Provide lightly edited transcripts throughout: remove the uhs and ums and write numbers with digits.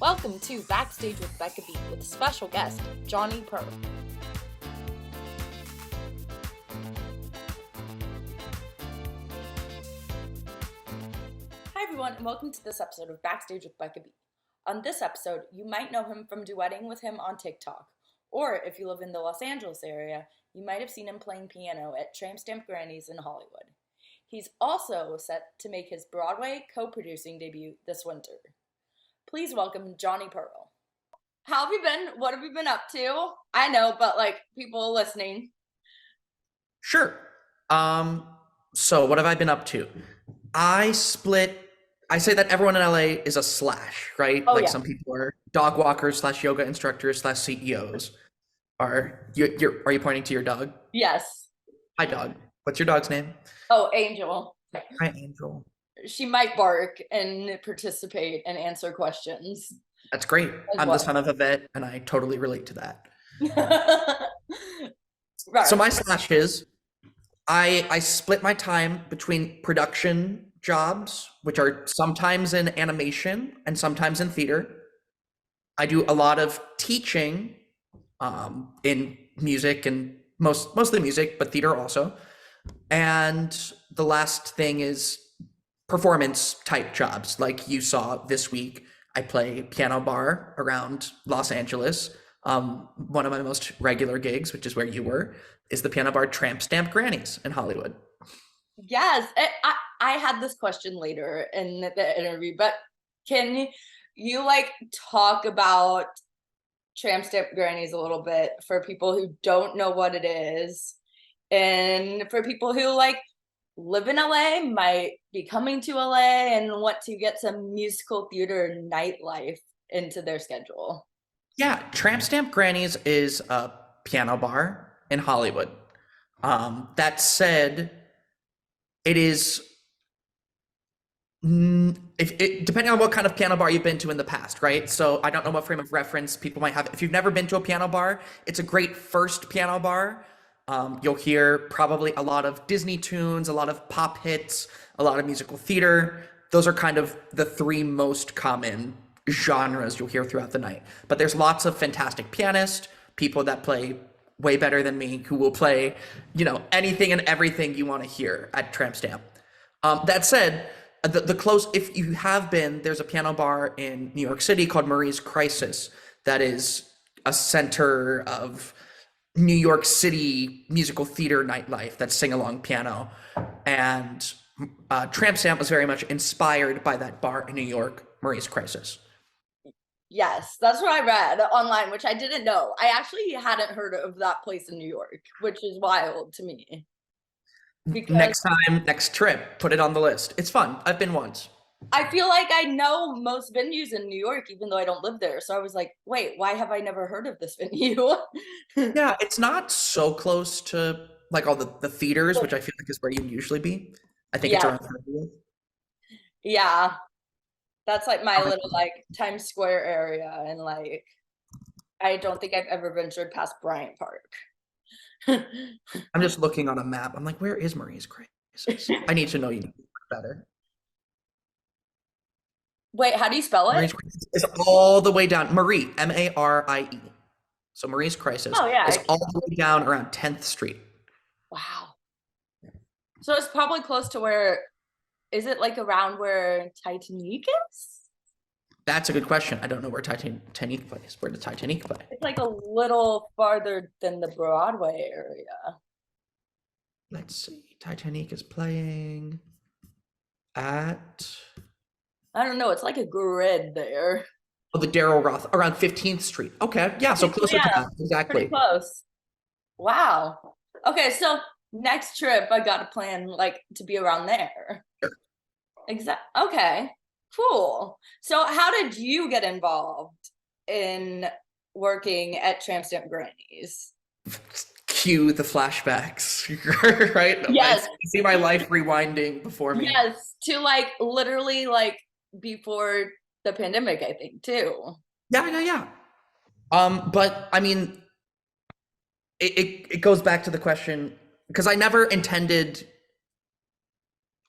Welcome to Backstage with Becca with special guest, Jonny Perl. Hi everyone, and welcome to this episode of Backstage with Becca. On this episode, you might know him from duetting with him on TikTok, or if you live in the Los Angeles area, you might have seen him playing piano at Tramp Stamp Granny's in Hollywood. He's also set to make his Broadway co-producing debut this winter. Please welcome Jonny Perl. How have you been? What have you been up to? I know, but people listening. Sure. So what have I been up to? I say that everyone in LA is a slash, right? Oh, yeah. Some people are dog walkers / yoga instructors / CEOs. Are you pointing to your dog? Yes. Hi, dog. What's your dog's name? Oh, Angel. Hi, Angel. She might bark and participate and answer questions. That's great. I'm the son of a vet, and I totally relate to that. Right. So my slash is, I split my time between production jobs, which are sometimes in animation and sometimes in theater. I do a lot of teaching in music and mostly music, but theater also. And the last thing is performance type jobs. Like you saw this week, I play piano bar around Los Angeles. One of my most regular gigs, which is where you were, is the piano bar Tramp Stamp Granny's in Hollywood. Yes, I had this question later in the interview, but can you talk about Tramp Stamp Granny's a little bit for people who don't know what it is, and for people who live in LA, might be coming to LA and want to get some musical theater nightlife into their schedule? Yeah, Tramp Stamp Granny's is a piano bar in Hollywood. That said, it is, depending on what kind of piano bar you've been to in the past, right? So I don't know what frame of reference people might have. If you've never been to a piano bar, it's a great first piano bar. You'll hear probably a lot of Disney tunes, a lot of pop hits, a lot of musical theater. Those are kind of the three most common genres you'll hear throughout the night. But there's lots of fantastic pianists, people that play way better than me, who will play, anything and everything you want to hear at Tramp Stamp. That said, if you have been, there's a piano bar in New York City called Marie's Crisis that is a center of New York City musical theater nightlife that's sing-along piano. And Tramp Stamp was very much inspired by that bar in New York, Marie's Crisis. Yes, that's what I read online, which I didn't know. I actually hadn't heard of that place in New York, which is wild to me. Because next trip, put it on the list. It's fun. I've been once. I feel like I know most venues in New York, even though I don't live there. So I was like, wait, why have I never heard of this venue? Yeah, it's not so close to all the theaters, which I feel like is where you'd usually be. I think it's around 30th. Yeah. That's my little Times Square area, and I don't think I've ever ventured past Bryant Park. I'm just looking on a map. I'm like, where is Marie's Crisis? I need to know you better. Wait, how do you spell it? Marie's Crisis is all the way down. Marie, M-A-R-I-E. So Marie's Crisis is all the way down around 10th Street. Wow. So it's probably close to where, is it around where Titanic is? That's a good question. I don't know where Titanic plays. Where did Titanic play? It's a little farther than the Broadway area. Let's see. Titanic is playing at, I don't know. It's a grid there. Oh, the Darryl Roth, around 15th Street. Okay. Yeah, so closer to that. Exactly. Pretty close. Wow. Okay, so next trip, I got to plan to be around there. Sure. Okay, cool. So how did you get involved in working at Tramp Stamp Granny's? Cue the flashbacks, right? Yes. I see my life rewinding before me. Yes, to literally before the pandemic, I think, too. Yeah. But I mean, it goes back to the question, because I never intended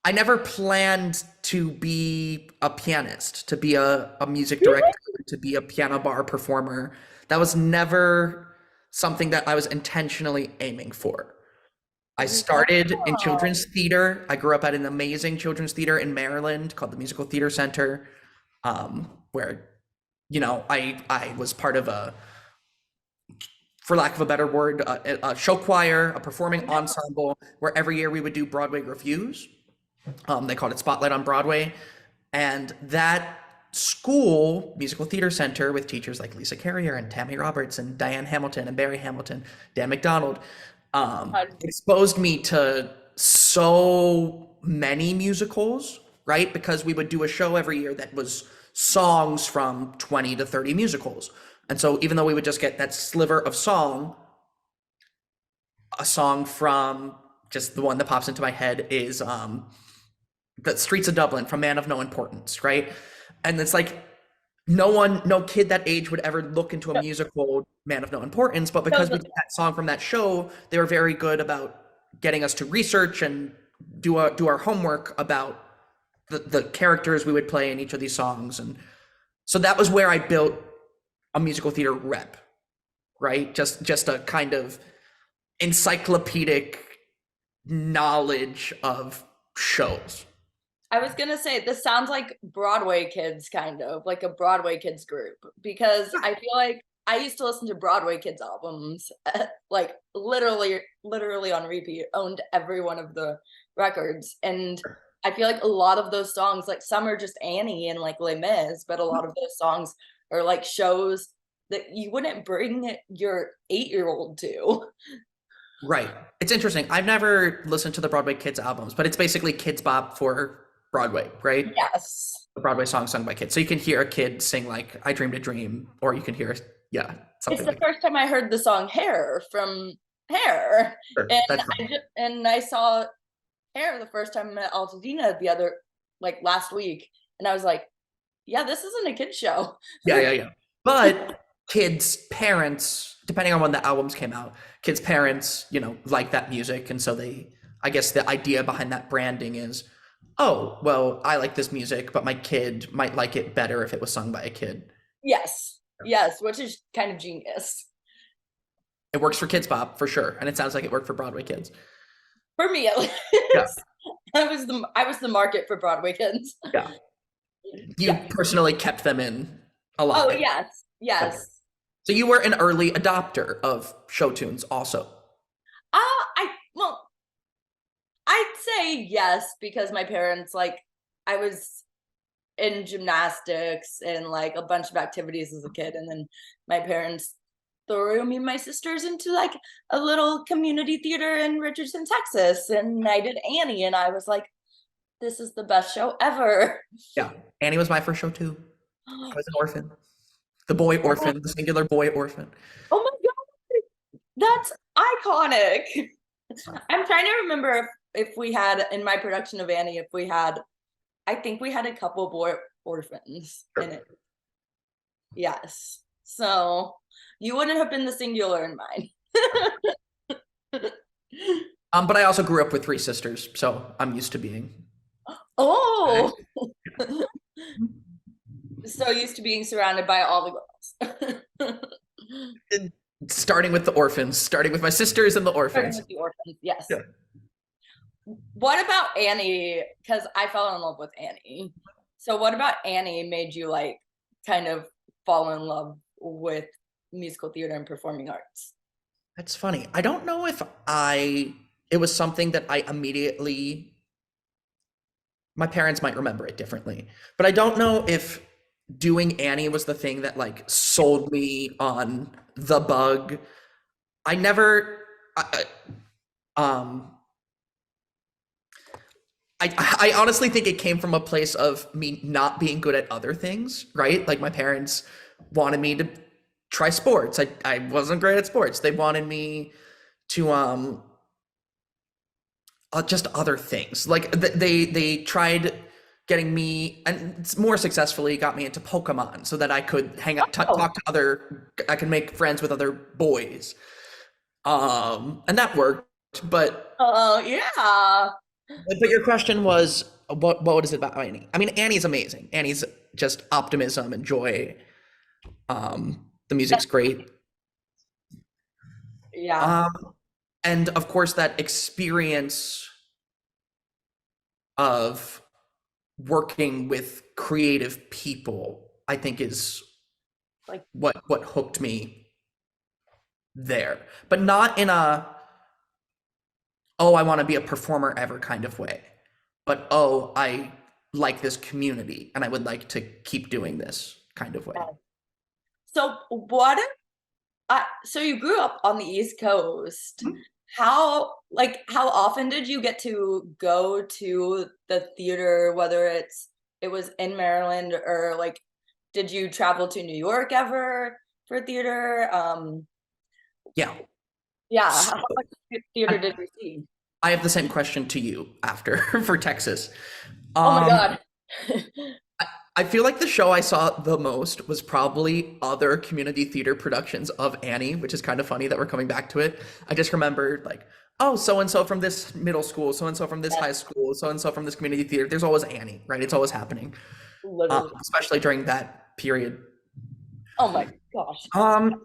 I never planned to be a pianist, to be a music director, to be a piano bar performer. That was never something that I was intentionally aiming for. I started in Wow. children's theater. I grew up at an amazing children's theater in Maryland called the Musical Theater Center, where, I was part of a, for lack of a better word, a show choir, a performing ensemble, where every year we would do Broadway reviews. They called it Spotlight on Broadway. And that school, Musical Theater Center, with teachers like Lisa Carrier and Tammy Roberts and Diane Hamilton and Barry Hamilton, Dan McDonald, exposed me to so many musicals, right? Because we would do a show every year that was songs from 20 to 30 musicals. And so even though we would just get that sliver of song, a song from, just the one that pops into my head is the Streets of Dublin from Man of No Importance, right? And it's like no kid that age would ever look into a musical Man of No Importance, but because we Totally. did that song from that show, they were very good about getting us to research and do our homework about the characters we would play in each of these songs. And so that was where I built a musical theater rep, right? Just a kind of encyclopedic knowledge of shows. I was gonna say this sounds like Broadway kids, kind of like a Broadway kids group, because I feel like I used to listen to Broadway kids albums, like literally on repeat, owned every one of the records, and I feel like a lot of those songs, like some are just Annie and like Les Mis, but a lot of those songs are like shows that you wouldn't bring your 8-year-old to. Right. It's interesting. I've never listened to the Broadway Kids albums, but it's basically Kids Bop for Broadway, right? Yes. A Broadway song sung by kids. So you can hear a kid sing like "I Dreamed a Dream," or you can hear, yeah, It's something the like that. first time I heard the song Hair from Hair. Sure, And that's fine. I saw Hair the first time at Altadena the other like last week. And I was like, yeah, this isn't a kid show. Yeah, yeah, yeah. But kids' parents, depending on when the albums came out, kids' parents, like that music, and so I guess the idea behind that branding is, oh, well, I like this music, but my kid might like it better if it was sung by a kid. Yes. Yes, which is kind of genius. It works for Kids Bop for sure, and it sounds like it worked for Broadway kids. For me at Yeah, least. I was the market for Broadway kids. yeah. You Yeah. personally kept them in Oh alive. yes. Okay. Yes. So you were an early adopter of show tunes also. Well, I'd say yes, because my parents, like, I was in gymnastics and like a bunch of activities as a kid, and then my parents threw me and my sisters into like a little community theater in Richardson, Texas, and I did Annie, and I was like, this is the best show ever. Yeah. Annie was my first show too. I was an orphan. The boy Oh, orphan, the singular boy orphan. oh my god, that's iconic. I'm trying to remember if we had in my production of Annie, if we had, I think we had a couple boy orphans in Sure. it. Yes. So you wouldn't have been the singular in mine. But I also grew up with three sisters, so I'm used to being. Oh, so used to being surrounded by all the girls. Starting with the orphans, starting with my sisters and the Starting orphans. with the orphans, yes. Yeah. What about Annie? Because I fell in love with Annie. So what about Annie made you like kind of fall in love with musical theater and performing arts? That's funny. I don't know if it was something that I immediately, my parents might remember it differently, but I don't know if doing Annie was the thing that like sold me on the bug. I never, um, I honestly think it came from a place of me not being good at other things, right? Like my parents wanted me to try sports. I wasn't great at sports. They wanted me to just other things. Like they tried getting me, and more successfully got me into Pokemon so that I could hang out, Oh, talk to other, I could make friends with other boys. And that worked, but yeah. But your question was, what is it about Annie? I mean, Annie's amazing. Annie's just optimism and joy. The music's great. Yeah, Um, and of course, that experience of working with creative people, I think, is like what hooked me there. But not in a, oh, I want to be a performer ever kind of way. But oh, I like this community and I would like to keep doing this kind of way. yeah. So what so you grew up on the East Coast. Mhm. How often did you get to go to the theater, whether it was in Maryland or like did you travel to New York ever for theater? Yeah. Yeah, So how much theater I, did you see? I have the same question to you after for Texas. Oh my Um, God. I, I feel like the show I saw the most was probably other community theater productions of Annie, which is kind of funny that we're coming back to it. I just remembered like, oh, so and so from this middle school, so and so from this Yes, high school, so and so from this community theater. There's always Annie, right? It's always happening, literally. especially during that period. Oh my gosh. Um,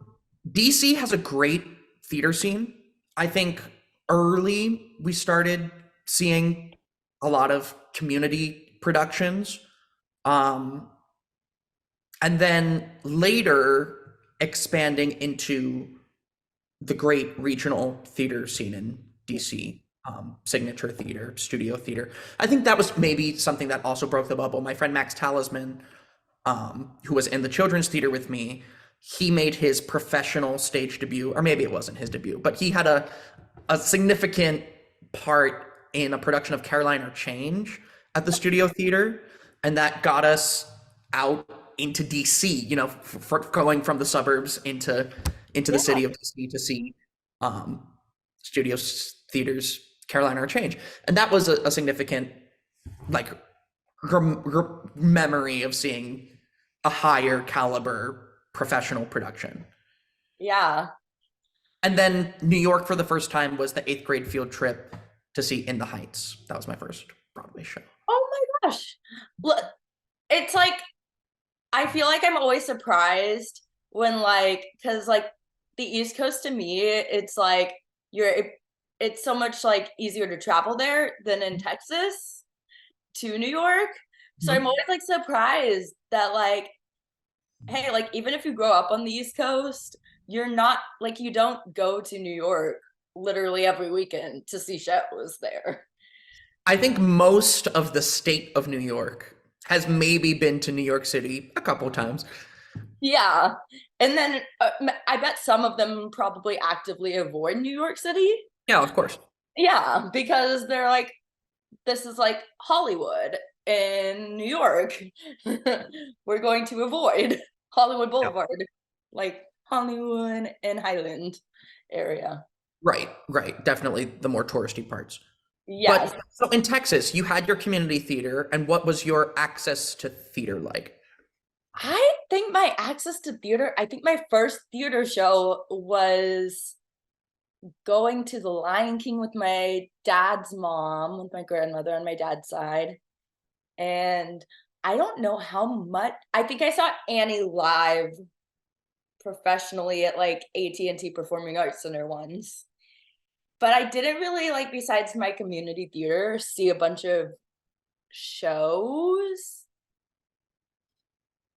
DC has a great theater scene. I think early we started seeing a lot of community productions. Um, and then later expanding into the great regional theater scene in DC, signature theater, studio theater. I think that was maybe something that also broke the bubble. My friend Max Talisman, who was in the children's theater with me, he made his professional stage debut, or maybe it wasn't his debut, but he had a significant part in a production of Caroline or Change at the studio theater, and that got us out into DC. You know, for going from the suburbs into the Yeah. city of DC to see studio theaters, Caroline or Change, and that was a significant like memory of seeing a higher caliber professional production. Yeah. And then New York for the first time was the eighth grade field trip to see In the Heights. That was my first Broadway show. Oh my gosh. Look, it's like I feel like I'm always surprised when because like the East Coast to me, it's like it's so much like easier to travel there than in Texas to New York. So I'm Mhm. always like surprised that like, hey, like even if you grow up on the East Coast, you're not like you don't go to New York literally every weekend to see shows there. I think most of the state of New York has maybe been to New York City a couple times. Yeah. And then I bet some of them probably actively avoid New York City. Yeah, of course. Yeah, because they're like, this is like Hollywood in New York. We're going to avoid Hollywood Yeah. Boulevard, like Hollywood and Highland area. Right, right. Definitely the more touristy parts. Yes. But so in Texas, you had your community theater, and what was your access to theater like? I think my access to theater, I think my first theater show was going to the Lion King with my dad's mom, with my grandmother on my dad's side. And I don't know how much. I think I saw Annie live professionally at like AT&T Performing Arts Center once. But I didn't really like besides my community theater see a bunch of shows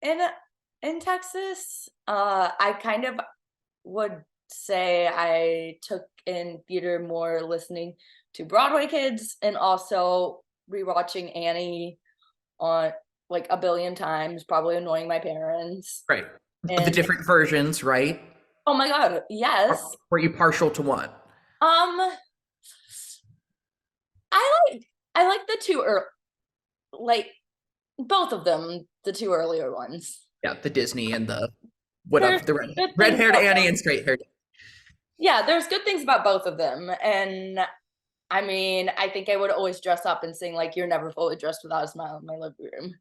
in in Texas. I kind of would say I took in theater more listening to Broadway kids and also rewatching Annie on like a billion times, probably annoying my parents. Right. The And different versions, right? oh my god, yes. Were you partial to one? Um, I like the two like both of them, the two earlier ones. Yeah, the Disney and the whatever, There's the good red things haired about Annie both. and straight haired. Yeah, there's good things about both of them, and I mean, I think I would always dress up and sing like "You're Never Fully Dressed Without a Smile" in my living room,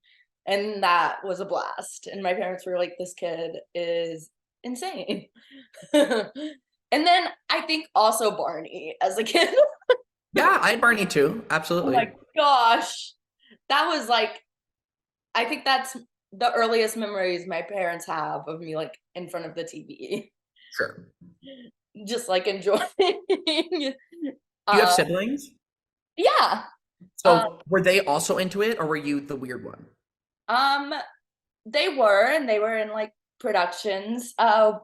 and that was a blast. And my parents were like, "This kid is insane." And then I think also Barney as a kid. Yeah, I had Barney too. Oh Absolutely. my gosh. That was like, I think that's the earliest memories my parents have of me like in front of the TV, Sure. just like enjoying. Do you have uh siblings? yeah. Uh So were they also into it, or were you the weird one? um they were, and they were in like productions. Yeah.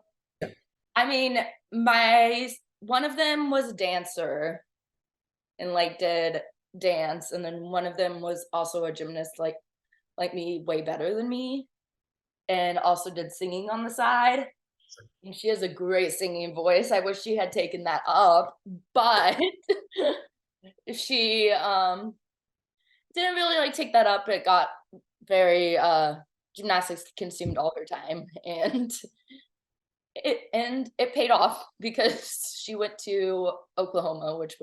I mean, my one of them was a dancer and like did dance, and then one of them was also a gymnast like me, way better than me, and also did singing on the side. And she has a great singing voice. I wish she had taken that up, but she didn't really like take that up. It got very gymnastics consumed all her time, and it paid off because she went to Oklahoma, which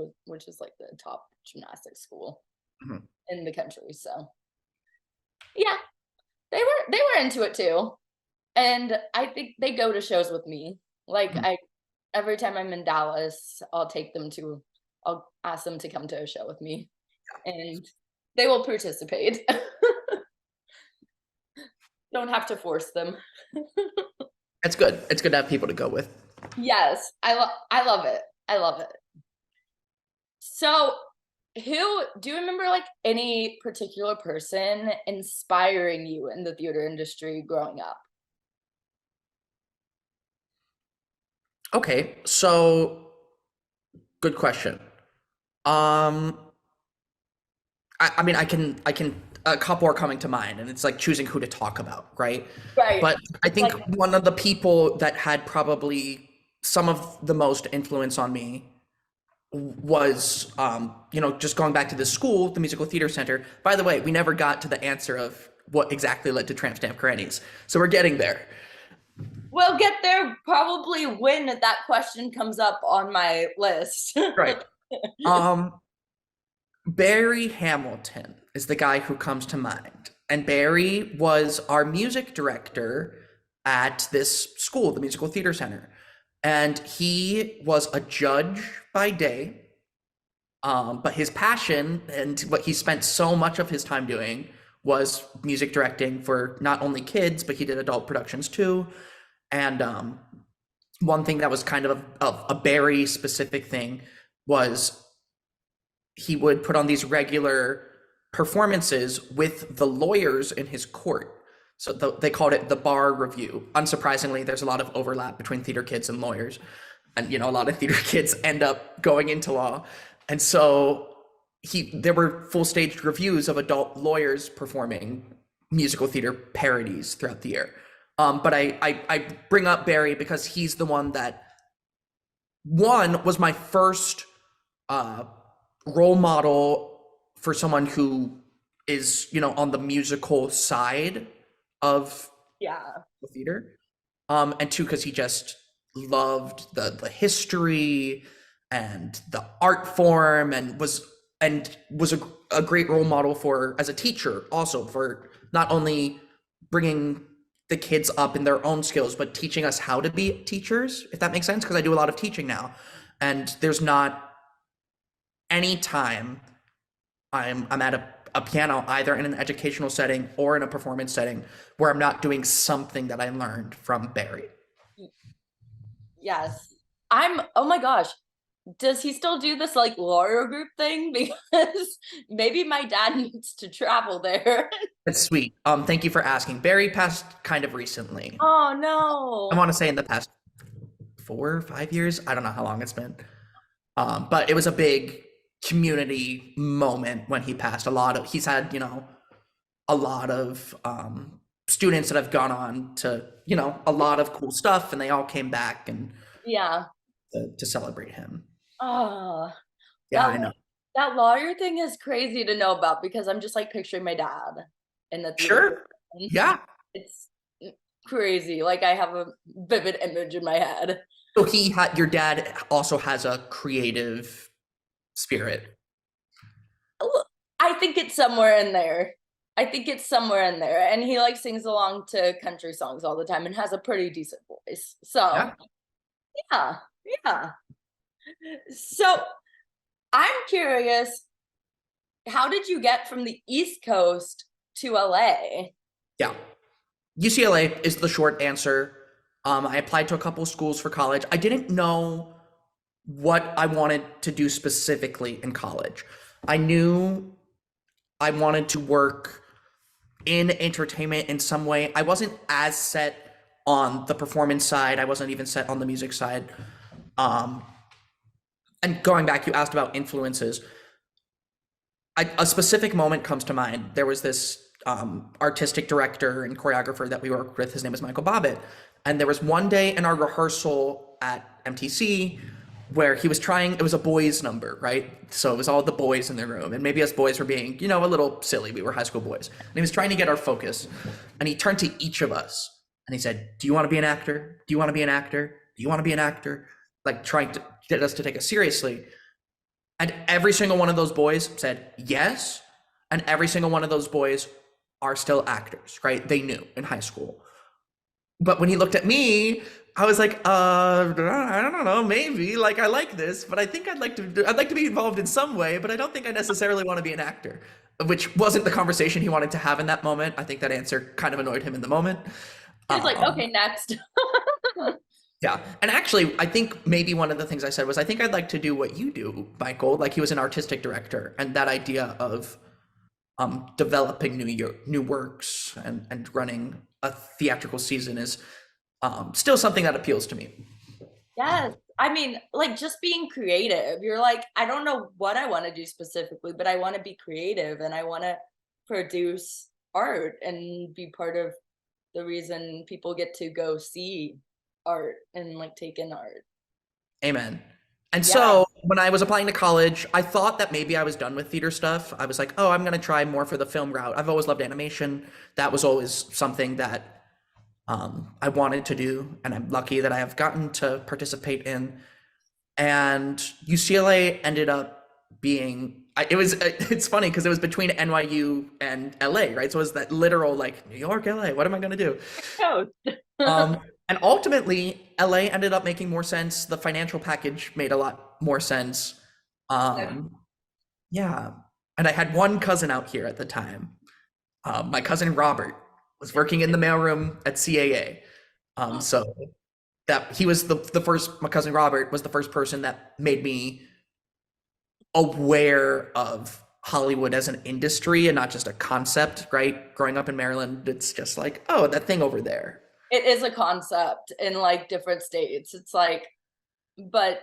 is like the top gymnastics school Mhm. in the country. So yeah, they were into it too. And I think they go to shows with me. Like Mhm. I every time I'm in Dallas, I'll ask them to come to a show with me, and they will participate. Don't have to force them. That's good. It's good to have people to go with. Yes, I love it. I love it. So, who do you remember like any particular person inspiring you in the theater industry growing up? Okay, so good question. Um, I mean, I can, a couple are coming to mind, and it's like choosing who to talk about, right? Right. But I think Like, one of the people that had probably some of the most influence on me was, just going back to the school, the Musical Theater Center. By the way, we never got to the answer of what exactly led to Tramp Stamp Grannies, so we're getting there. we'll get there probably when that question comes up on my list. Right. Um, Barry Hamilton is the guy who comes to mind. And Barry was our music director at this school, the Musical Theater Center. And he was a judge by day, but his passion and what he spent so much of his time doing was music directing for not only kids, but he did adult productions too. And one thing that was kind of a Barry specific thing was he would put on these regular performances with the lawyers in his court. So they called it the bar review. Unsurprisingly, there's a lot of overlap between theater kids and lawyers. And a lot of theater kids end up going into law. And so there were full staged reviews of adult lawyers performing musical theater parodies throughout the year. But I bring up Barry because he's the one that one was my first uh, role model for someone who is, on the musical side of Yeah. the theater. And two, because he just loved the history and the art form, and was a great role model for as a teacher, also for not only bringing the kids up in their own skills, but teaching us how to be teachers, if that makes sense. Because I do a lot of teaching now, and there's not any time I'm at a piano, either in an educational setting or in a performance setting, where I'm not doing something that I learned from Barry. Yes. Oh my gosh. Does he still do this like lawyer group thing? Because maybe my dad needs to travel there. That's sweet. Thank you for asking. Barry passed kind of recently. Oh I no. want to say in the past 4 or 5 years. I don't know how long it's been. But it was a big community moment when he passed. He's had, a lot of students that have gone on to, a lot of cool stuff, and they all came back and Yeah. to celebrate him. Oh, Yeah, that I know. that lawyer thing is crazy to know about because I'm just like picturing my dad in the theater. Sure. Yeah. It's crazy. Like I have a vivid image in my head. So your dad also has a creative spirit. I think it's somewhere in there. I think it's somewhere in there. And he like sings along to country songs all the time and has a pretty decent voice. So Yeah. yeah, yeah. So I'm curious, how did you get from the East Coast to LA? Yeah. UCLA is the short answer. I applied to a couple schools for college. I didn't know what I wanted to do specifically in college. I knew I wanted to work in entertainment in some way. I wasn't as set on the performance side. I wasn't even set on the music side. Um, and going back, you asked about influences. A specific moment comes to mind. There was this artistic director and choreographer that we worked with. His name was Michael Bobbitt. And there was one day in our rehearsal at MTC where he was trying, it was a boys' number, right? So it was all the boys in the room. And maybe us boys were being, a little silly. We were high school boys. And he was trying to get our focus. And he turned to each of us and he said, "Do you want to be an actor? Do you want to be an actor? Do you want to be an actor?" Like trying to get us to take us seriously. And every single one of those boys said yes. And every single one of those boys are still actors, right? They knew in high school. But when he looked at me, I was like, I don't know, maybe. Like, I like this, but I think I'd like to be involved in some way, but I don't think I necessarily want to be an actor, which wasn't the conversation he wanted to have in that moment. I think that answer kind of annoyed him in the moment. He's like, Um, okay, next. Yeah. And actually, I think maybe one of the things I said was, I think I'd like to do what you do, Michael. Like he was an artistic director. And that idea of developing new works and running a theatrical season is still something that appeals to me. Yes. I mean, like just being creative. You're like, I don't know what I want to do specifically, but I want to be creative and I want to produce art and be part of the reason people get to go see art and like take in art. Amen. And Yeah. so when I was applying to college, I thought that maybe I was done with theater stuff. I was like, oh, I'm going to try more for the film route. I've always loved animation. That was always something that I wanted to do. And I'm lucky that I have gotten to participate in. And UCLA ended up being, it's funny because it was between NYU and LA, right? So it was that literal like New York, LA, what am I going to do? Coast. And ultimately, LA ended up making more sense. The financial package made a lot more sense. Um, yeah. And I had one cousin out here at the time. My cousin Robert was working in the mailroom at CAA. So that he was the first, my cousin Robert was the first person that made me aware of Hollywood as an industry and not just a concept, right? Growing up in Maryland, it's just like, oh, that thing over there. It is a concept in like different states. It's like, but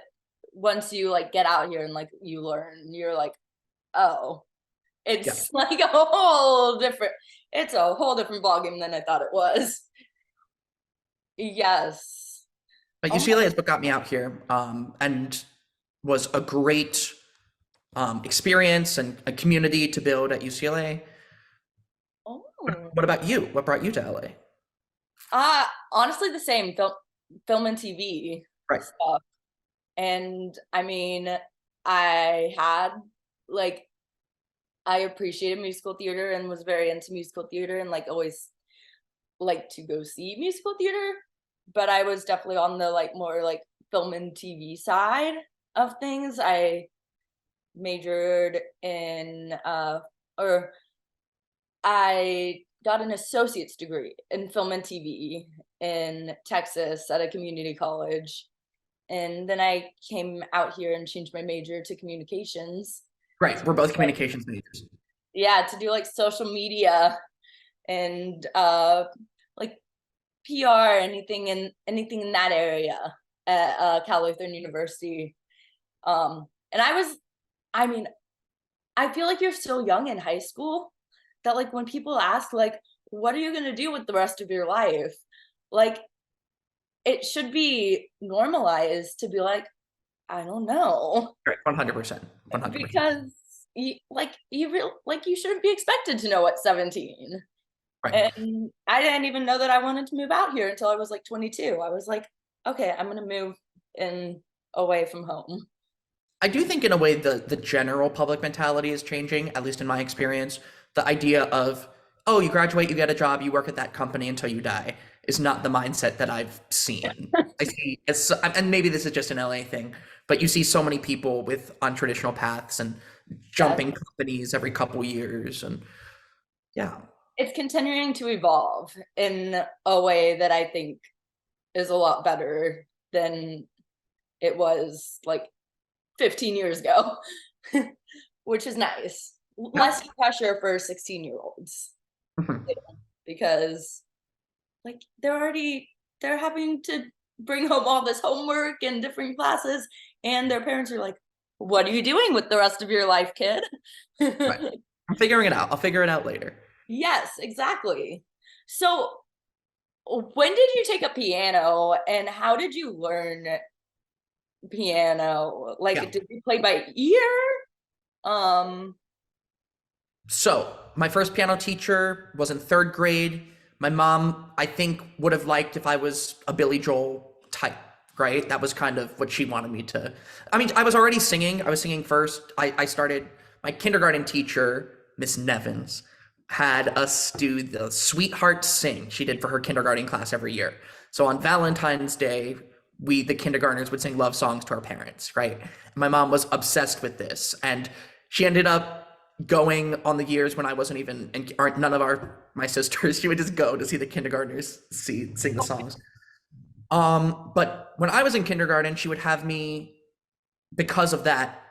once you like get out here and like you learn, you're like, oh, Yeah. it's like a whole different, it's a whole different ballgame than I thought it was. Yes. But Oh UCLA is what got me out here, and was a great experience and a community to build at UCLA. oh. What about you? What brought you to LA? Honestly the same film and TV Right. stuff. And I mean, I had like I appreciated musical theater and was very into musical theater and like always like to go see musical theater, but I was definitely on the like more like film and TV side of things. I majored in or I got an associate's degree in film and TV in Texas at a community college. And then I came out here and changed my major to communications. Right. We're both Like, communications majors. yeah, to do like social media and like PR, anything in that area at Cal Lutheran University. And I mean, I feel like you're still young in high school. That like when people ask like, what are you gonna do with the rest of your life? Like it should be normalized to be like, I don't know, Right. 100%. 100%. because you shouldn't be expected to know at 17. Right. And I didn't even know that I wanted to move out here until I was like 22. I was like, okay, I'm gonna move in away from home. I do think in a way the general public mentality is changing, at least in my experience. The idea of, oh, you graduate, you get a job, you work at that company until you die. is not the mindset that I've seen. I see, and maybe this is just an LA thing, but you see so many people with untraditional paths and Yes. jumping companies every couple years, and yeah. It's continuing to evolve in a way that I think is a lot better than it was like 15 years ago, which is nice. Less Yeah. pressure for 16-year-olds Mhm. because like they're having to bring home all this homework and different classes, and their parents are like, what are you doing with the rest of your life, kid? Right. I'm figuring it out. I'll figure it out later. Yes, exactly. So when did you take up piano and how did you learn piano? Like, Yeah. did you play by ear? Um, So, my first piano teacher was in third grade. My mom, I think, would have liked if I was a Billy Joel type, right? That was kind of what she wanted me to. I mean, I was already singing. I was singing first. I started, my kindergarten teacher, Miss Nevins, had us do the Sweetheart Sing she did for her kindergarten class every year. So on Valentine's Day, the kindergartners, would sing love songs to our parents, right? My mom was obsessed with this. And she ended up going on the years when I wasn't even, and aren't none of my sisters, she would just go to see the kindergartners sing the songs. But when I was in kindergarten, she would have me, because of that,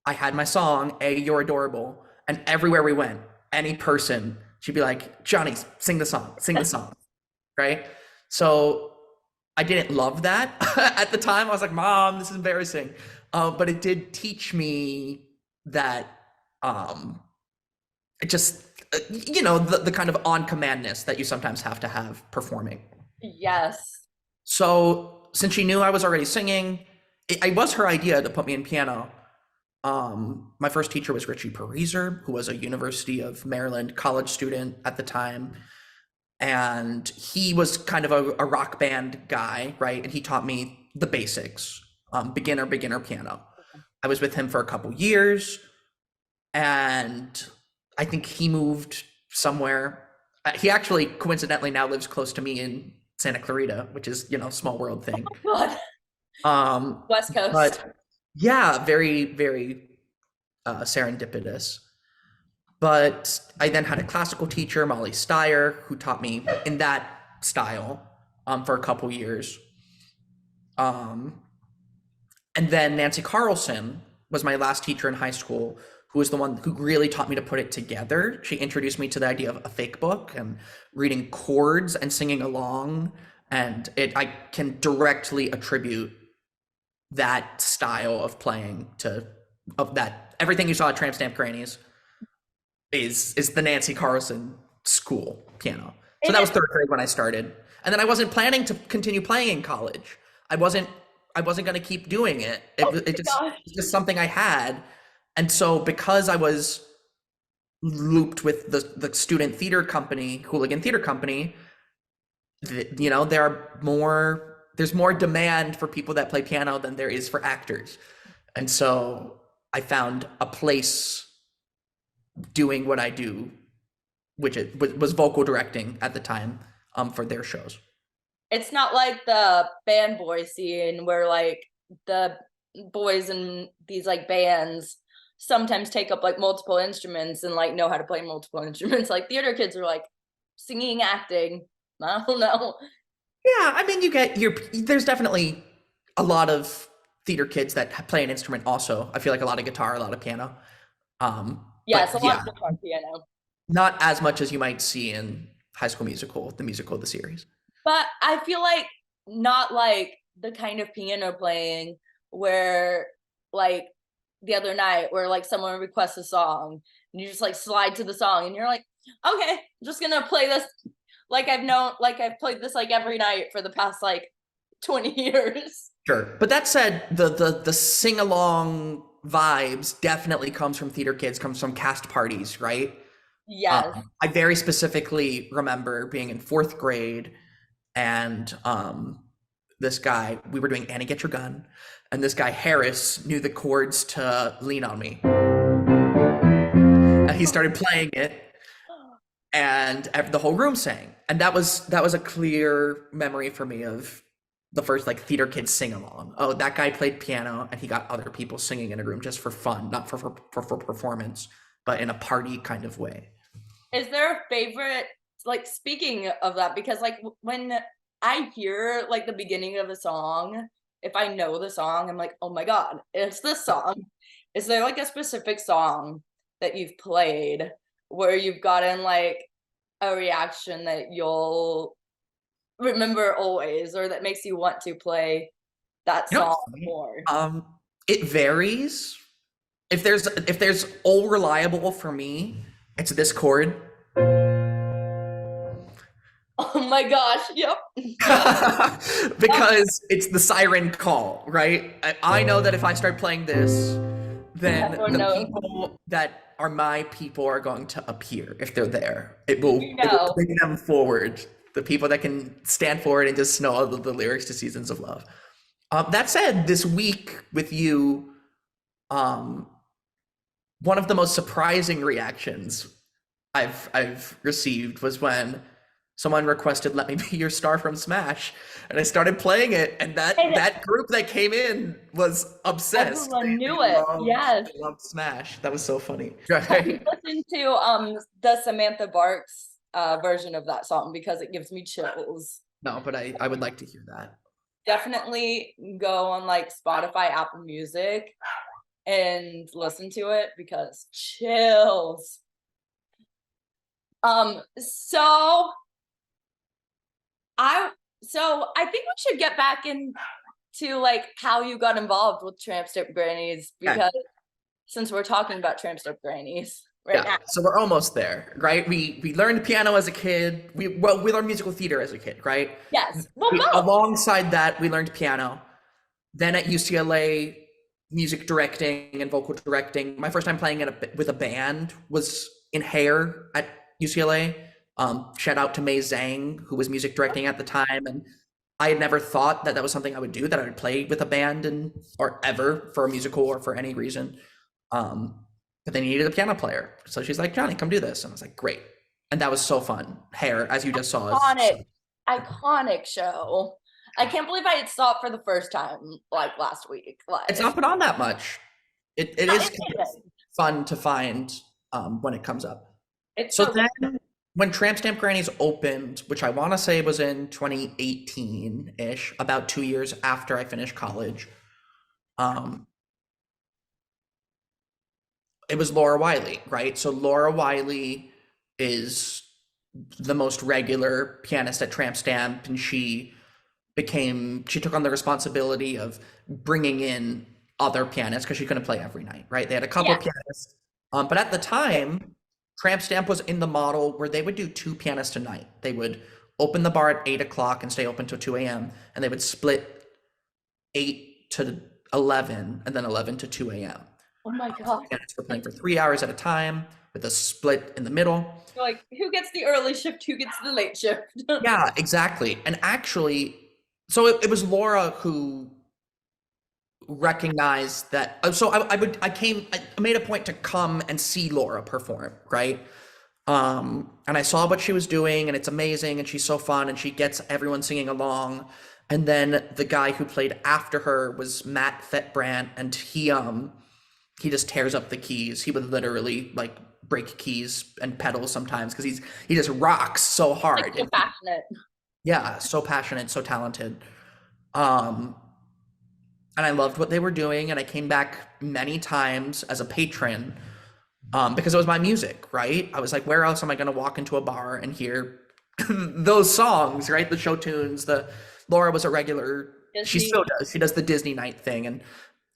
I had my song, A, You're Adorable. And everywhere we went, any person, she'd be like, Johnny, sing the song, right? So I didn't love that at the time. I was like, Mom, this is embarrassing. But it did teach me that um, it just, the kind of on commandness that you sometimes have to have performing. yes. So since she knew I was already singing, it was her idea to put me in piano. My first teacher was Richie Pariser, who was a University of Maryland college student at the time. And he was kind of a rock band guy, right? And he taught me the basics, beginner piano. I was with him for a couple years, and I think he moved somewhere. He actually coincidentally now lives close to me in Santa Clarita, which is, small world thing. God. Um, West Coast. but yeah, very, very serendipitous. But I then had a classical teacher, Molly Steyer, who taught me in that style for a couple years. Um, and then Nancy Carlson was my last teacher in high school, who was the one who really taught me to put it together. She introduced me to the idea of a fake book and reading chords and singing along. And I can directly attribute that style of playing to of that everything you saw at Tramp Stamp Grannies is the Nancy Carlson school piano. So And that was it's, third grade when I started. And then I wasn't planning to continue playing in college. I wasn't I wasn't going to keep doing it. oh It my just gosh. it's just something I had. And so because I was looped with the student theater company, Hooligan Theater Company, there's more demand for people that play piano than there is for actors. And so I found a place doing what I do, which was vocal directing at the time, for their shows. It's not like the band boy scene where like the boys in these like bands sometimes take up like multiple instruments and like know how to play multiple instruments. Like theater kids are like singing, acting. I don't know. Yeah, I mean, there's definitely a lot of theater kids that play an instrument also. I feel like a lot of guitar, a lot of piano. Yes, a But lot yeah, of guitar piano. not as much as you might see in High School Musical, the musical, the series. But I feel like not like the kind of piano playing where like the other night where like someone requests a song and you just like slide to the song and you're like, okay, I'm just gonna play this like I've played this like every night for the past like 20 years. Sure. But that said, the sing along vibes definitely comes from theater kids, comes from cast parties, right? Yes. I very specifically remember being in fourth grade, and this guy, we were doing Annie Get Your Gun, and this guy Harris knew the chords to Lean on Me. And he started playing it, and the whole room sang. And that was a clear memory for me of the first like theater kids sing along. Oh, that guy played piano and he got other people singing in a room just for fun, not for performance, but in a party kind of way. Is there a favorite, like, speaking of that, because like when I hear like the beginning of a song, if I know the song, I'm like, oh my God, it's this song. Is there like a specific song that you've played where you've gotten like a reaction that you'll remember always, or that makes you want to play that You know song what's funny? more? It varies. If there's all reliable for me, it's this chord. Oh my gosh, yep. Yep. Yep. Because it's the siren call, right? I know that if I start playing this, then Everyone the knows. people that are my people are going to appear if they're there. It You will it will know. bring them forward. The people that can stand forward and just know all the lyrics to Seasons of Love. That said, this week with you, um, one of the most surprising reactions I've received was when someone requested "Let Me Be Your Star" from Smash, and I started playing it, and And that group that came in was obsessed. everyone They knew it. loved Yes. they loved Smash. That was so funny. Have you Right? listened to the Samantha Barks version of that song, because it gives me chills? No, but I would like to hear that. Definitely go on like Spotify, Apple Music, and listen to it because chills. So I I think we should get back into like how you got involved with Tramp Stamp Grannies, Okay. because since we're talking about Tramp Stamp Grannies right Yeah, now. so we're almost there, right? We learned piano as a kid. We learned musical theater as a kid, right? Yes. Well, both. Alongside that, we learned piano. Then at UCLA, music directing and vocal directing. My first time playing with a band was in Hair at UCLA. Shout out to Mei Zhang, who was music directing at the time, and I had never thought that that was something I would do, that I would play with a band and or ever for a musical or for any reason. But they needed a piano player, so she's like, "Johnny, come do this," and I was like, "Great!" And that was so fun. Hair, as you just saw, is Iconic, so. iconic show. I can't believe I had saw it for the first time like last week It's live. not been on that much. It No, is it kind of isn't. fun to find when it comes up. It's So so good. then, when Tramp Stamp Grannies opened, which I want to say was in 2018-ish, about 2 years after I finished college, um, it was Laura Wiley, right? So Laura Wiley is the most regular pianist at Tramp Stamp, and she took on the responsibility of bringing in other pianists because she couldn't play every night, right? They had a couple Yeah. pianists, but at the time, Tramp Stamp was in the model where they would do two pianists a night. They would open the bar at 8 o'clock and stay open till 2 a.m., and they would split 8 to 11 and then 11 to 2 a.m. Oh my God. Pianists were playing for 3 hours at a time with a split in the middle. You're like, who gets the early shift? Who gets the late shift? Yeah, exactly. And actually, so it was Laura who recognized that. So I made a point to come and see Laura perform, right? And I saw what she was doing, and it's amazing, and she's so fun, and she gets everyone singing along. And then the guy who played after her was Matt Fetbrand, and he just tears up the keys. He would literally like break keys and pedals sometimes because he just rocks so Like, hard. so passionate. Yeah, so passionate, so talented. Um, and I loved what they were doing, and I came back many times as a patron, because it was my music, right? I was like, where else am I going to walk into a bar and hear those songs, right? The show tunes. The Laura was a regular. She Disney. still does. She does the Disney night thing, and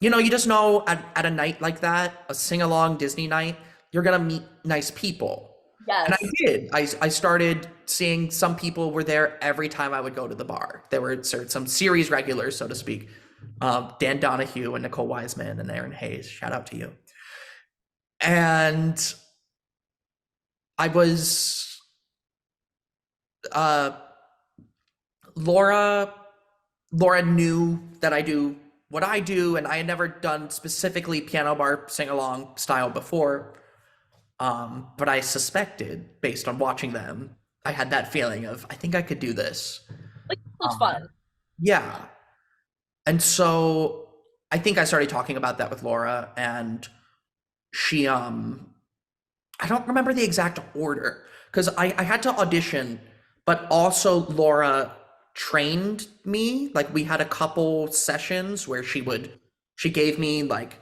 you just know at a night like that, a sing along Disney night, you're gonna meet nice people. And I Yes. did. I started seeing some people were there every time I would go to the bar. There were some series regulars, so to speak. Dan Donahue and Nicole Wiseman and Aaron Hayes. Shout out to you. And I was uh, Laura. Laura knew that I do what I do, and I had never done specifically piano bar sing along style before. But I suspected, based on watching them, I had that feeling of, I think I could do this. Like, this looks fun. Um, yeah. And so I think I started talking about that with Laura, and she, I don't remember the exact order because I had to audition, but also Laura trained me. Like we had a couple sessions where she gave me like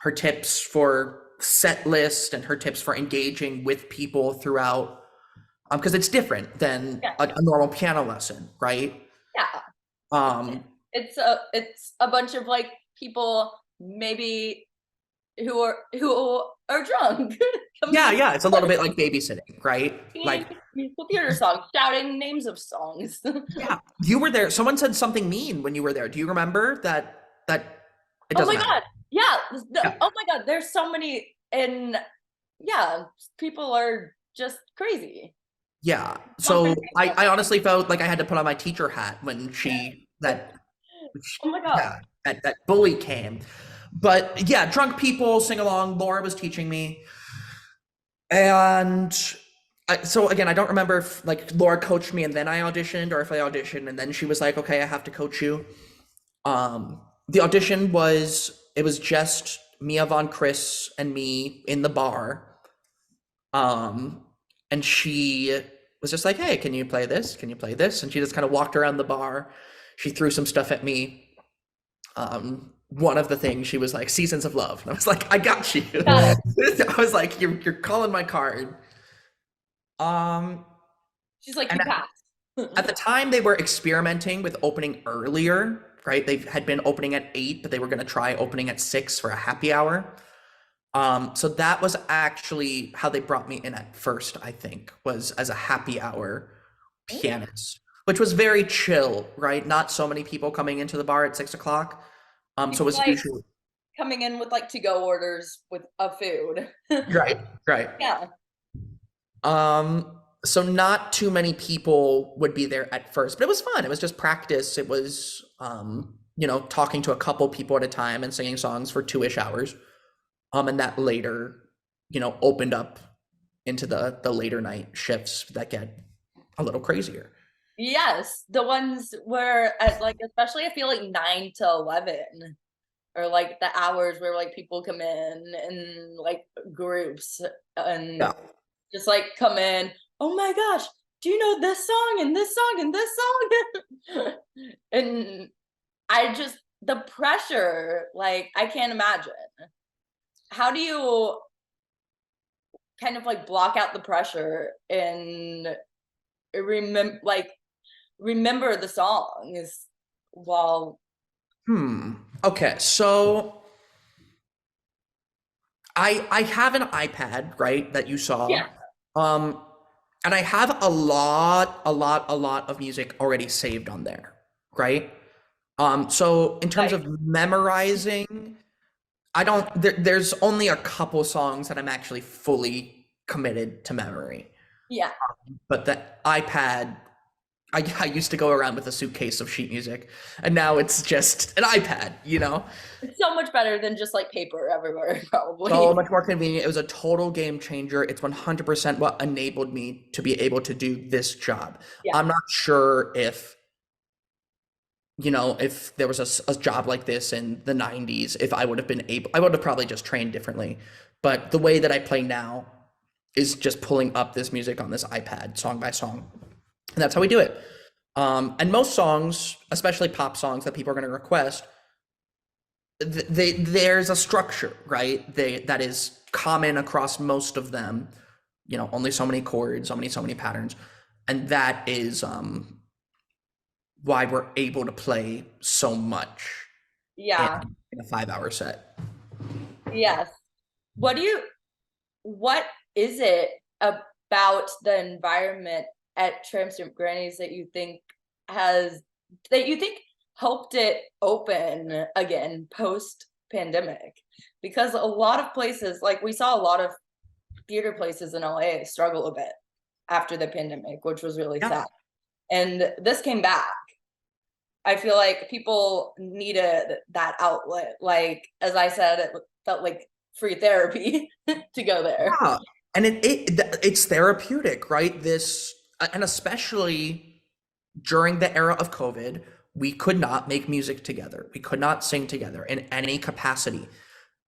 her tips for set list and her tips for engaging with people throughout, because it's different than Yeah. a normal piano lesson, right? Yeah. Um, It's a bunch of like people maybe who are drunk yeah, coming yeah, it's a little bit like babysitting, right? singing Like, musical theater songs, shouting names of songs. yeah, you were there. Someone said something mean when you were there. Do you remember that? That it Oh doesn't my matter. god. Yeah. Yeah, Oh my god. There's so many, and yeah, people are just crazy. yeah. So Confrontational. I honestly felt like I had to put on my teacher hat when Oh my god. yeah, that bully came. But yeah, drunk people sing along. Laura was teaching me, and so again, I don't remember if like Laura coached me and then I auditioned, or if I auditioned and then she was like, "Okay, I have to coach you." The audition was it was just Mia Von Chris and me in the bar. Um, and she was just like, "Hey, can you play this? Can you play this?" And she just kind of walked around the bar. She threw some stuff at me. One of the things she was like, "Seasons of Love," and I was like, "I got you." Got it. I was like, "You're calling my card." Um, She's like, and you passed. at the time, they were experimenting with opening earlier, right? They had been opening at 8, but they were going to try opening at 6 for a happy hour. So that was actually how they brought me in at first, I think, was as a happy hour pianist, which was very chill, right? Not so many people coming into the bar at 6 o'clock. So it It's was like usually coming in with like to-go orders with of food. right, right. Yeah. So not too many people would be there at first, but it was fun. It was just practice. It was, talking to a couple people at a time and singing songs for 2-ish hours. And that later, opened up into the later night shifts that get a little crazier. Yes, the ones where at like especially I feel like 9 to 11 or like the hours where like people come in like groups and Yeah. just like come in. Oh my gosh, do you know this song and this song and this song? And I just the pressure, like I can't imagine. How do you kind of like block out the pressure and remember the songs while Okay. So I have an iPad, right, that you yeah, saw. Um, and I have a lot of music already saved on there, right? So in terms like of memorizing, there's only a couple songs that I'm actually fully committed to memory. yeah, But the iPad, I used to go around with a suitcase of sheet music, and now it's just an iPad. it's so much better than just like paper everywhere So probably. much more convenient. It was a total game changer. It's 100% what enabled me to be able to do this job. Yeah, I'm not sure if there was a job like this in the 90s, if I would have been able, I would have probably just trained differently. But the way that I play now is just pulling up this music on this iPad, song by song. And that's how we do it. And most songs, especially pop songs that people are going to request, there's a structure, right? That is common across most of them. Only so many chords, so many patterns, and that is why we're able to play so much in, yeah, in a 5-hour set. yes. What do you what is it about the environment at Tramstamp Grannies has that you think helped it open again post pandemic? Because a lot of places, like we saw a lot of theater places in LA struggle a bit after the pandemic, which was really Yeah. sad. And this came back. I feel like people needed that outlet. Like as I said, it felt like free therapy to go there. Yeah. And it's therapeutic, right? This, and especially during the era of COVID, we could not make music together. We could not sing together in any capacity.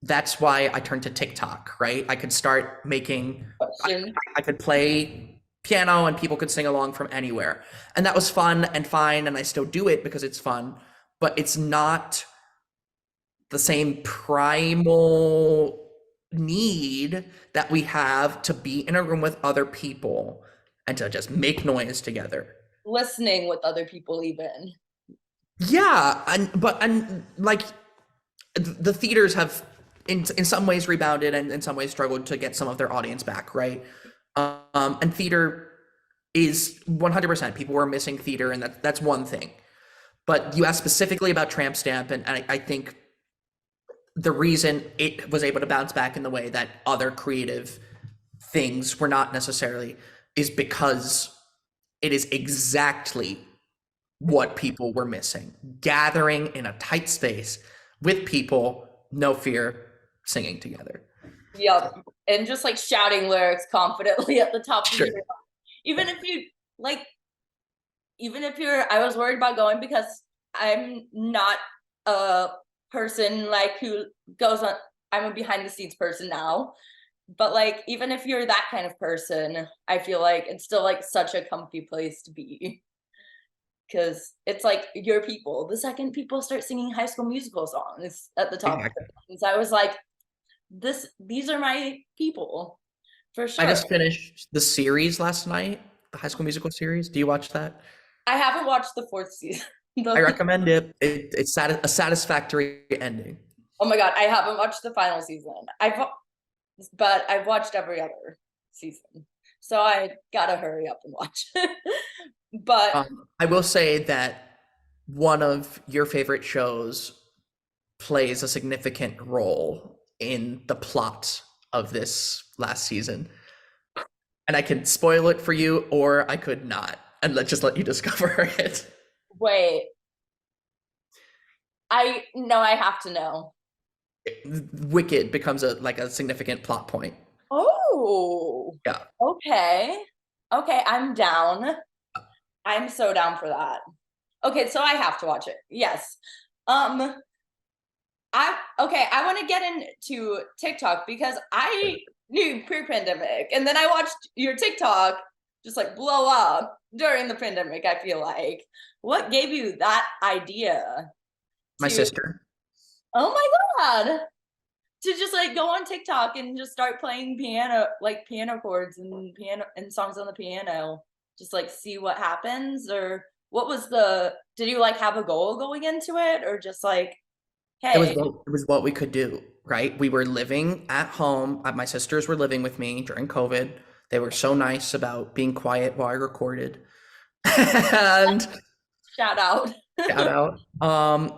That's why I turned to TikTok, right? I could start making, I, Question. I could play piano and people could sing along from anywhere. And that was fun and fine. And I still do it because it's fun, but it's not the same primal need that we have to be in a room with other people and to just make noise together. Listening with other people, even. Yeah, and like the theaters have in some ways rebounded and in some ways struggled to get some of their audience back, right? And theater is 100% people were missing theater, and that's one thing. But you asked specifically about Tramp Stamp, and I think the reason it was able to bounce back in the way that other creative things were not necessarily is because it is exactly what people were missing. Gathering in a tight space with people, no fear, singing together. Yep. And just like shouting lyrics confidently at the top of Sure. your lungs. Even if you like, even if you're, I was worried about going because I'm not a person like who goes on, I'm a behind the scenes person now. But like, even if you're that kind of person, I feel like it's still like such a comfy place to be. Because it's like your people. The second people start singing High School Musical songs at the top of Exactly. their lungs, I was like, these are my people for I sure. just finished the series last night, the High School Musical series. Do you watch that? I haven't watched the fourth season. I recommend it. It's a satisfactory ending. Oh my god, I haven't watched the final season. But I've watched every other season, so I gotta hurry up and watch. But I will say that one of your favorite shows plays a significant role in the plot of this last season. And I could spoil it for you, or I could not, and just let you discover it. wait, I know I have to know. Wicked becomes a significant plot point. Oh, Yeah. okay, okay, I'm down. I'm so down for that. Okay, so I have to watch it. Yes. Um, I want to get into TikTok because I knew pre-pandemic, and then I watched your TikTok just like blow up during the pandemic. I feel like, what gave you that idea My to? sister. Oh my god! To just like go on TikTok and just start playing piano, like piano chords and piano and songs on the piano, just like see what happens. Or what was the? Did you like have a goal going into it, or just like, hey, It was what we could do, right? We were living at home. My sisters were living with me during COVID. They were so nice about being quiet while I recorded. And shout out? shout out.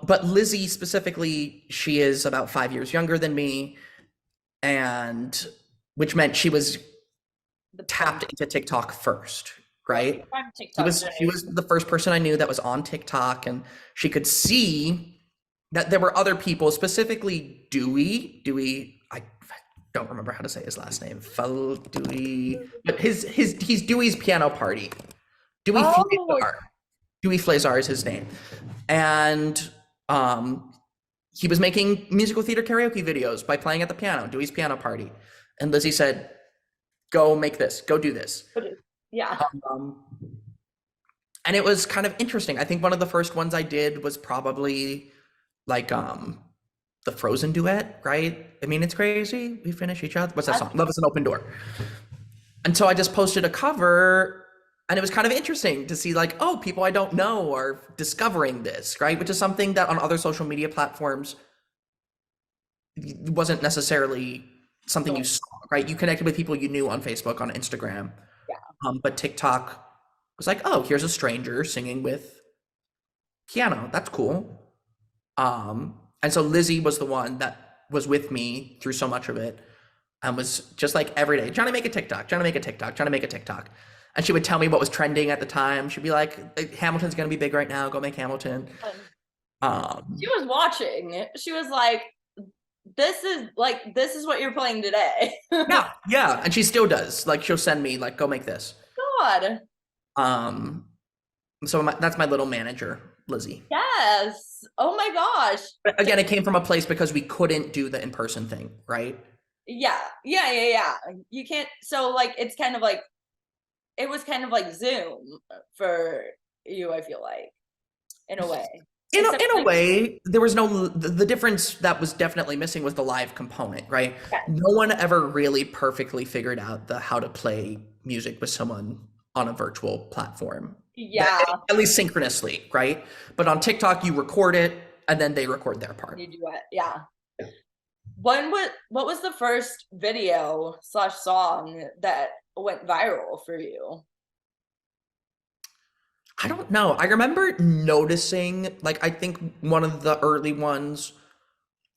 But Lizzie specifically, she is about 5 years younger than me, and which meant she was The tapped prime, into TikTok first, yep, right? prime She TikTok was she generation. was the first person I knew that was on TikTok, and she could see that there were other people, specifically Dewey. I don't remember how to say his last name. Fel Dewey, but he's Dewey's Piano Party. Dewey Oh, Flazar. Dewey Flazar is his name, and he was making musical theater karaoke videos by playing at the piano. Dewey's Piano Party, and Lizzie said, "Go make this. Go do this." yeah. Um, and it was kind of interesting. I think one of the first ones I did was probably like the Frozen duet, right? I mean, it's crazy. We finish each other. What's that song? Love is an open door. And so I just posted a cover, and it was kind of interesting to see like, oh, people I don't know are discovering this, right? Which is something that on other social media platforms wasn't necessarily something you No, saw, right? You connected with people you knew on Facebook, on Instagram, yeah. but TikTok was like, oh, here's a stranger singing with piano. That's cool. And so Lizzie was the one that was with me through so much of it and was just like every day trying to make a TikTok, trying to make a TikTok, trying to make a TikTok. And she would tell me what was trending at the time. She'd be like, Hamilton's gonna be big right now. Go make Hamilton. And she Um, was watching. She was like, this is what you're playing today. Yeah, yeah, and she still does. Like she'll send me like, go make this. God. Um, so that's my little manager, Lizzie. Yes. Oh my gosh. But again, it came from a place because we couldn't do the in-person thing, right? Yeah. Yeah. You can't, so like it's kind of like it was kind of like Zoom for you, I feel like, in a way. Except In a like way, there was no the difference that was definitely missing was the live component, right? yes. No one ever really perfectly figured out the how to play music with someone on a virtual platform. That, Yeah, at least synchronously, right? But on TikTok, you record it and then they record their part. you do it. Yeah. What was the first video slash song that went viral for you? I don't know. I remember noticing, like, I think one of the early ones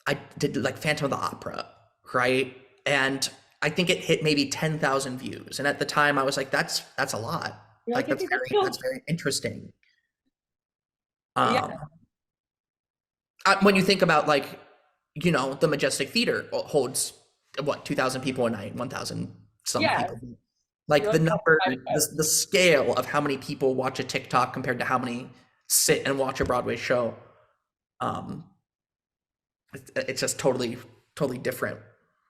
I did like Phantom of the Opera, right? And I think it hit maybe 10,000 views. And at the time I was like, that's a lot. You're Like like, okay, let's that's go. very interesting. Yeah, Um when you think about like, the Majestic Theater holds what, 2,000 people a night, 1,000 some yeah. people. You're Like the like, oh, number, my show. the scale of how many people watch a TikTok compared to how many sit and watch a Broadway show. Um it's just totally different.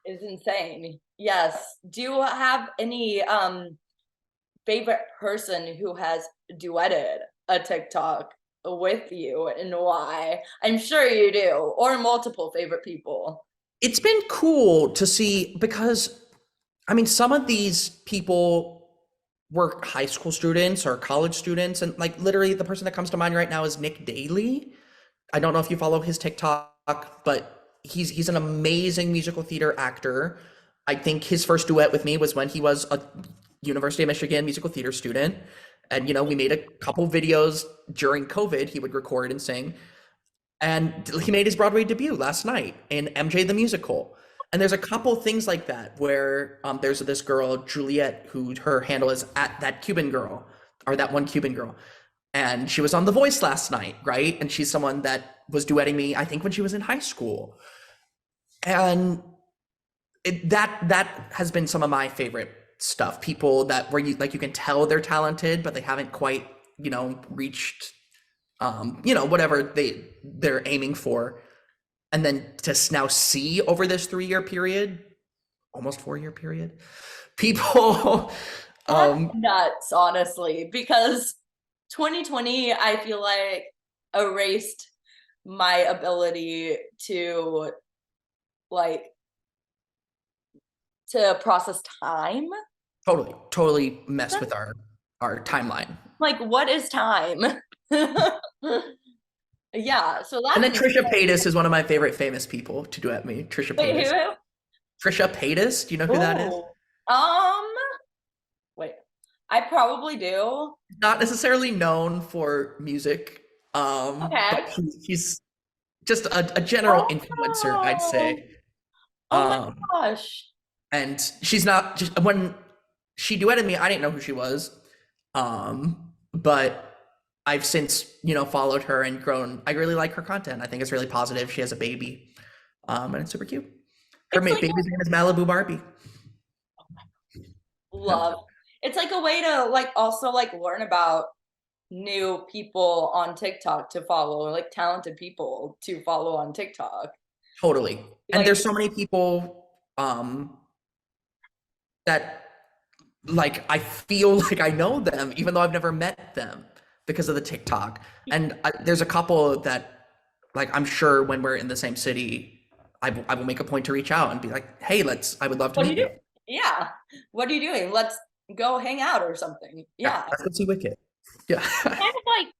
Is insane. Yes. Do you have any favorite person who has duetted a TikTok with you and why? I'm sure you do, or multiple favorite people. It's been cool to see because I mean some of these people were high school students or college students, and like literally the person that comes to mind right now is Nick Daly. I don't know if you follow his TikTok, but he's an amazing musical theater actor. I think his first duet with me was when he was a University of Michigan musical theater student. And we made a couple videos during COVID. He would record and sing. And he made his Broadway debut last night in MJ the Musical. And there's a couple things like that where there's this girl, Juliet, who her handle is at that Cuban girl, or that one Cuban girl. And she was on The Voice last night, right? And she's someone that was duetting me, I think, when she was in high school. And that has been some of my favorite stuff. People that where you can tell they're talented, but they haven't quite, reached whatever they're aiming for. And then to now see over this 3-year period, almost 4-year period, people That's um nuts, honestly, because 2020, I feel like erased my ability to like to process time. totally mess with our timeline. Like, what is time? Yeah, so And that's then Trisha Paytas is one of my favorite famous people to duet me. Trisha wait, Paytas. who? Trisha Paytas, do you know who that is? Oh, um, wait, I probably do. Not necessarily known for music, but Okay. he's just a general influencer, I'd Oh, say. oh my Um, gosh. and she's not just when she duetted me, I didn't know who she was. But I've since, followed her and grown. I really like her content. I think it's really positive. She has a baby, and it's super cute. Her It's like baby's name is Malibu Barbie. Yep. love. It's like a way to like also like learn about new people on TikTok to follow, like talented people to follow on TikTok. Totally. And Like, there's so many people that like I feel like I know them, even though I've never met them because of the TikTok. And there's a couple that, like, I'm sure when we're in the same city, I will make a point to reach out and be like, hey, I would love to what do you meet do? you. Yeah. What are you doing? Let's go hang out or something. Yeah, Yeah. let's go see Wicked. Yeah. Kind of like,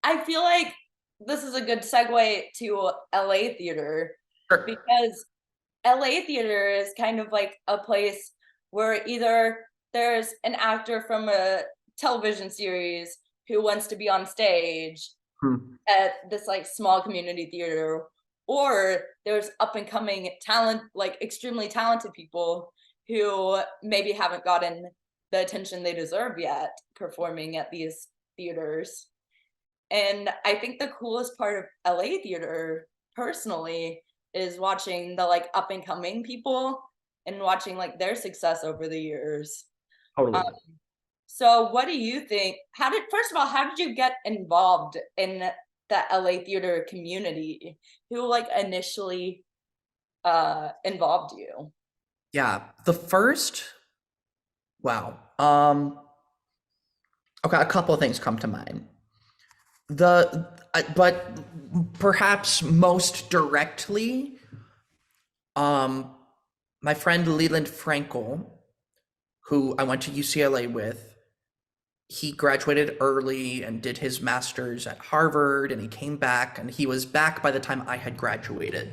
I feel like this is a good segue to LA theater Sure. because LA theater is kind of like a place where either there's an actor from a television series who wants to be on stage Hmm. at this like small community theater, or there's up and coming talent, like extremely talented people who maybe haven't gotten the attention they deserve yet performing at these theaters. And I think the coolest part of LA theater, personally, is watching the like up and coming people and watching like their success over the years. Um, Totally. so what do you think? First of all, how did you get involved in the LA theater community? Who like initially involved you? Yeah. The first, wow. Okay, a couple of things come to mind. But perhaps most directly, um, my friend Leland Frankel, who I went to UCLA with, he graduated early and did his master's at Harvard, and he came back, and he was back by the time I had graduated.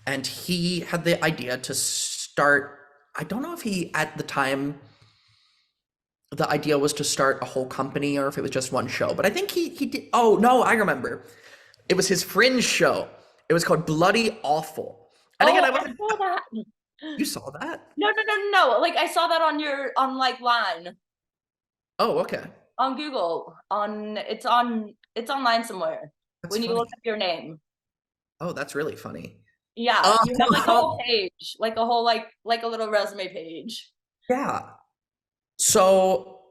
And he had the idea to start, I don't know if he at the time the idea was to start a whole company or if it was just one show, but I think he did. Oh no, I remember. It was his fringe show. It was called Bloody Awful. And again, Oh, I I wasn't. saw that. You saw that? No, no, no, no, no. Like I saw that on your on like line Oh, okay. on Google. It's online somewhere. That's When you look funny. up your name. Oh, that's really funny. Yeah, you have like a whole Um, page, like a whole like a little resume page. yeah. So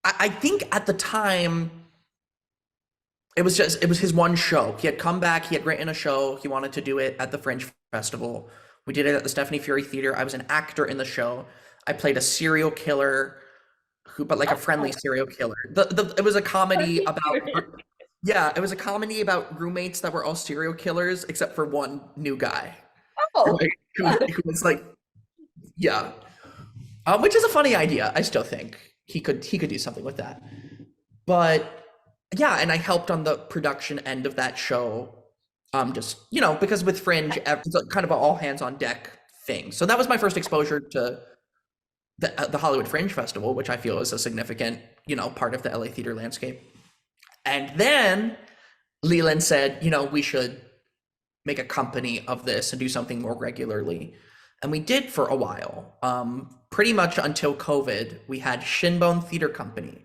I think at the time it was his one show. He had come back, he had written a show, he wanted to do it at the Fringe Festival. We did it at the Stephanie Fury Theater. I was an actor in the show. I played a serial killer who, but like a friendly Oh, serial killer. It was a comedy I'm about, curious. yeah, it was a comedy about roommates that were all serial killers except for one new guy, Oh, right? Who was like, yeah, which is a funny idea. I still think he could do something with that. But yeah, and I helped on the production end of that show. Just because with Fringe, it's kind of an all hands on deck thing. So that was my first exposure to the Hollywood Fringe Festival, which I feel is a significant part of the LA theater landscape. And then Leland said, we should make a company of this and do something more regularly. And we did for a while. Pretty much until COVID, we had Shinbone Theater Company,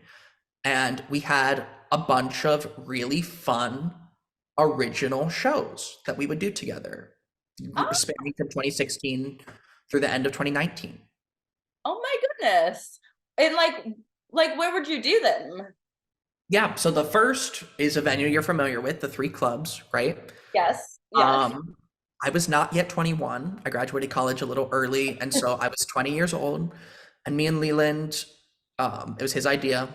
and we had a bunch of really fun original shows that we would do together, oh, spanning from 2016 through the end of 2019. oh my goodness. And like where would you do them? Yeah, so the first is a venue you're familiar with, the Three Clubs, right? Yes, yes. Um, I was not yet 21. I graduated college a little early, and so I was 20 years old. And me and Leland, it was his idea,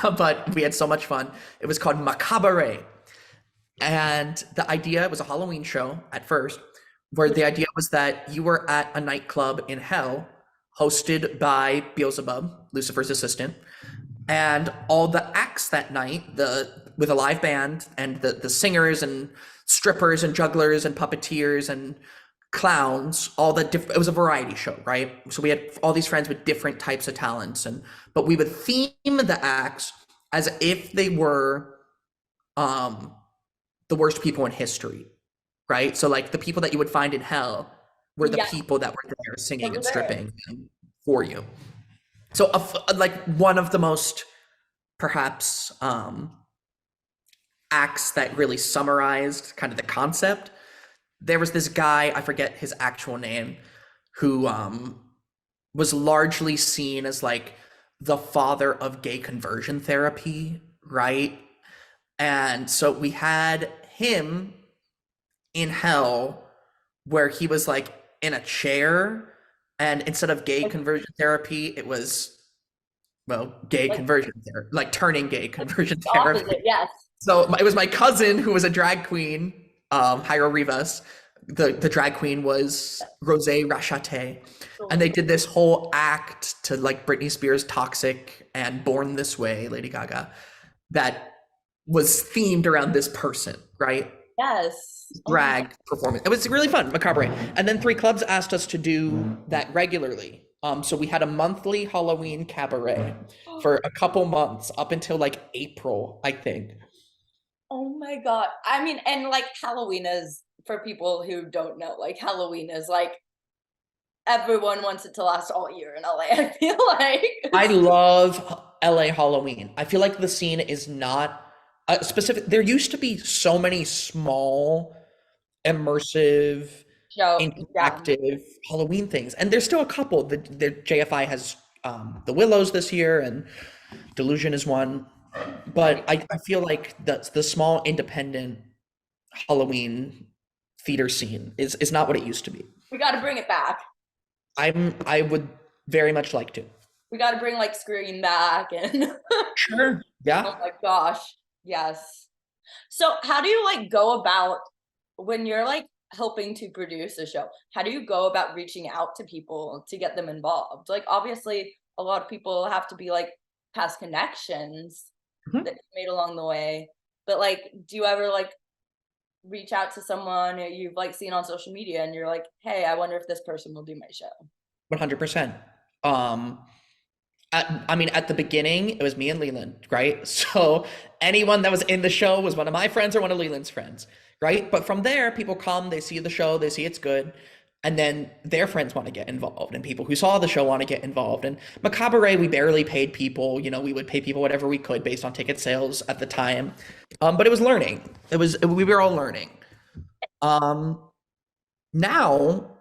but we had so much fun. It was called Macabre. And the idea was a Halloween show at first, where the idea was that you were at a nightclub in hell hosted by Beelzebub, Lucifer's assistant, and all the acts that night, the with a live band and the singers and strippers and jugglers and puppeteers and clowns, it was a variety show, right? So we had all these friends with different types of talents, but we would theme the acts as if they were um the worst people in history, right? So like the people that you would find in hell were the Yeah, people that were there singing over and there. stripping for you. So like one of the most perhaps acts that really summarized kind of the concept. There was this guy, I forget his actual name, who was largely seen as like the father of gay conversion therapy, right? And so we had him in hell where he was like in a chair, and instead of gay Like, conversion therapy, it was, well, gay like conversion therapy, like turning gay conversion the therapy. opposite, yes. So it was my cousin who was a drag queen, Jairo Rivas. The drag queen was Rose Rachate. And they did this whole act to like Britney Spears' Toxic and Born This Way, Lady Gaga, that was themed around this person, right? Yes. Oh my Drag performance. It was really fun, macabre. And then Three Clubs asked us to do that regularly. So we had a monthly Halloween cabaret God. for a couple months up until like April, I think. Oh my God. I mean, and like Halloween is for people who don't know, like Halloween is like everyone wants it to last all year in LA, I feel like. I love LA Halloween. I feel like the scene is not specific. There used to be so many small immersive, show. Yeah. interactive Halloween things. And there's still a couple. The JFI has the Willows this year, and Delusion is one. But I feel like the small independent Halloween theater scene is not what it used to be. We got to bring it back. I would very much like to. We got to bring like Scream back and Sure. Yeah. oh my gosh. Yes. So, how do you like go about when you're like helping to produce a show? How do you go about reaching out to people to get them involved? Like, obviously, a lot of people have to be like past connections Mhm. that you made along the way. But like, do you ever like reach out to someone that you've like seen on social media and you're like, hey, I wonder if this person will do my show? 100%. Um, I mean, at the beginning, it was me and Leland, right? So anyone that was in the show was one of my friends or one of Leland's friends, right? But from there, people come, they see the show, they see it's good, and then their friends want to get involved, and people who saw the show want to get involved. And Macabre, we barely paid people. You know, we would pay people whatever we could based on ticket sales at the time. But it was learning. We were all learning. Um, Now,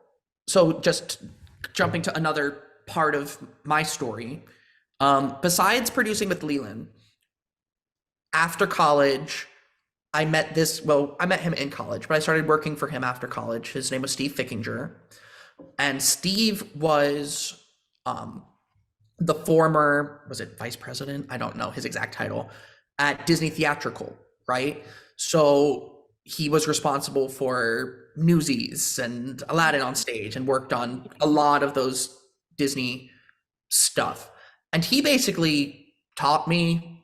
so just jumping to another part of my story, besides producing with Leland, after college, I met him in college, but I started working for him after college. His name was Steve Fickinger. And Steve was um, the former, was it vice president? I don't know his exact title at Disney Theatrical, right? So he was responsible for Newsies and Aladdin on stage and worked on a lot of those Disney stuff. And he basically taught me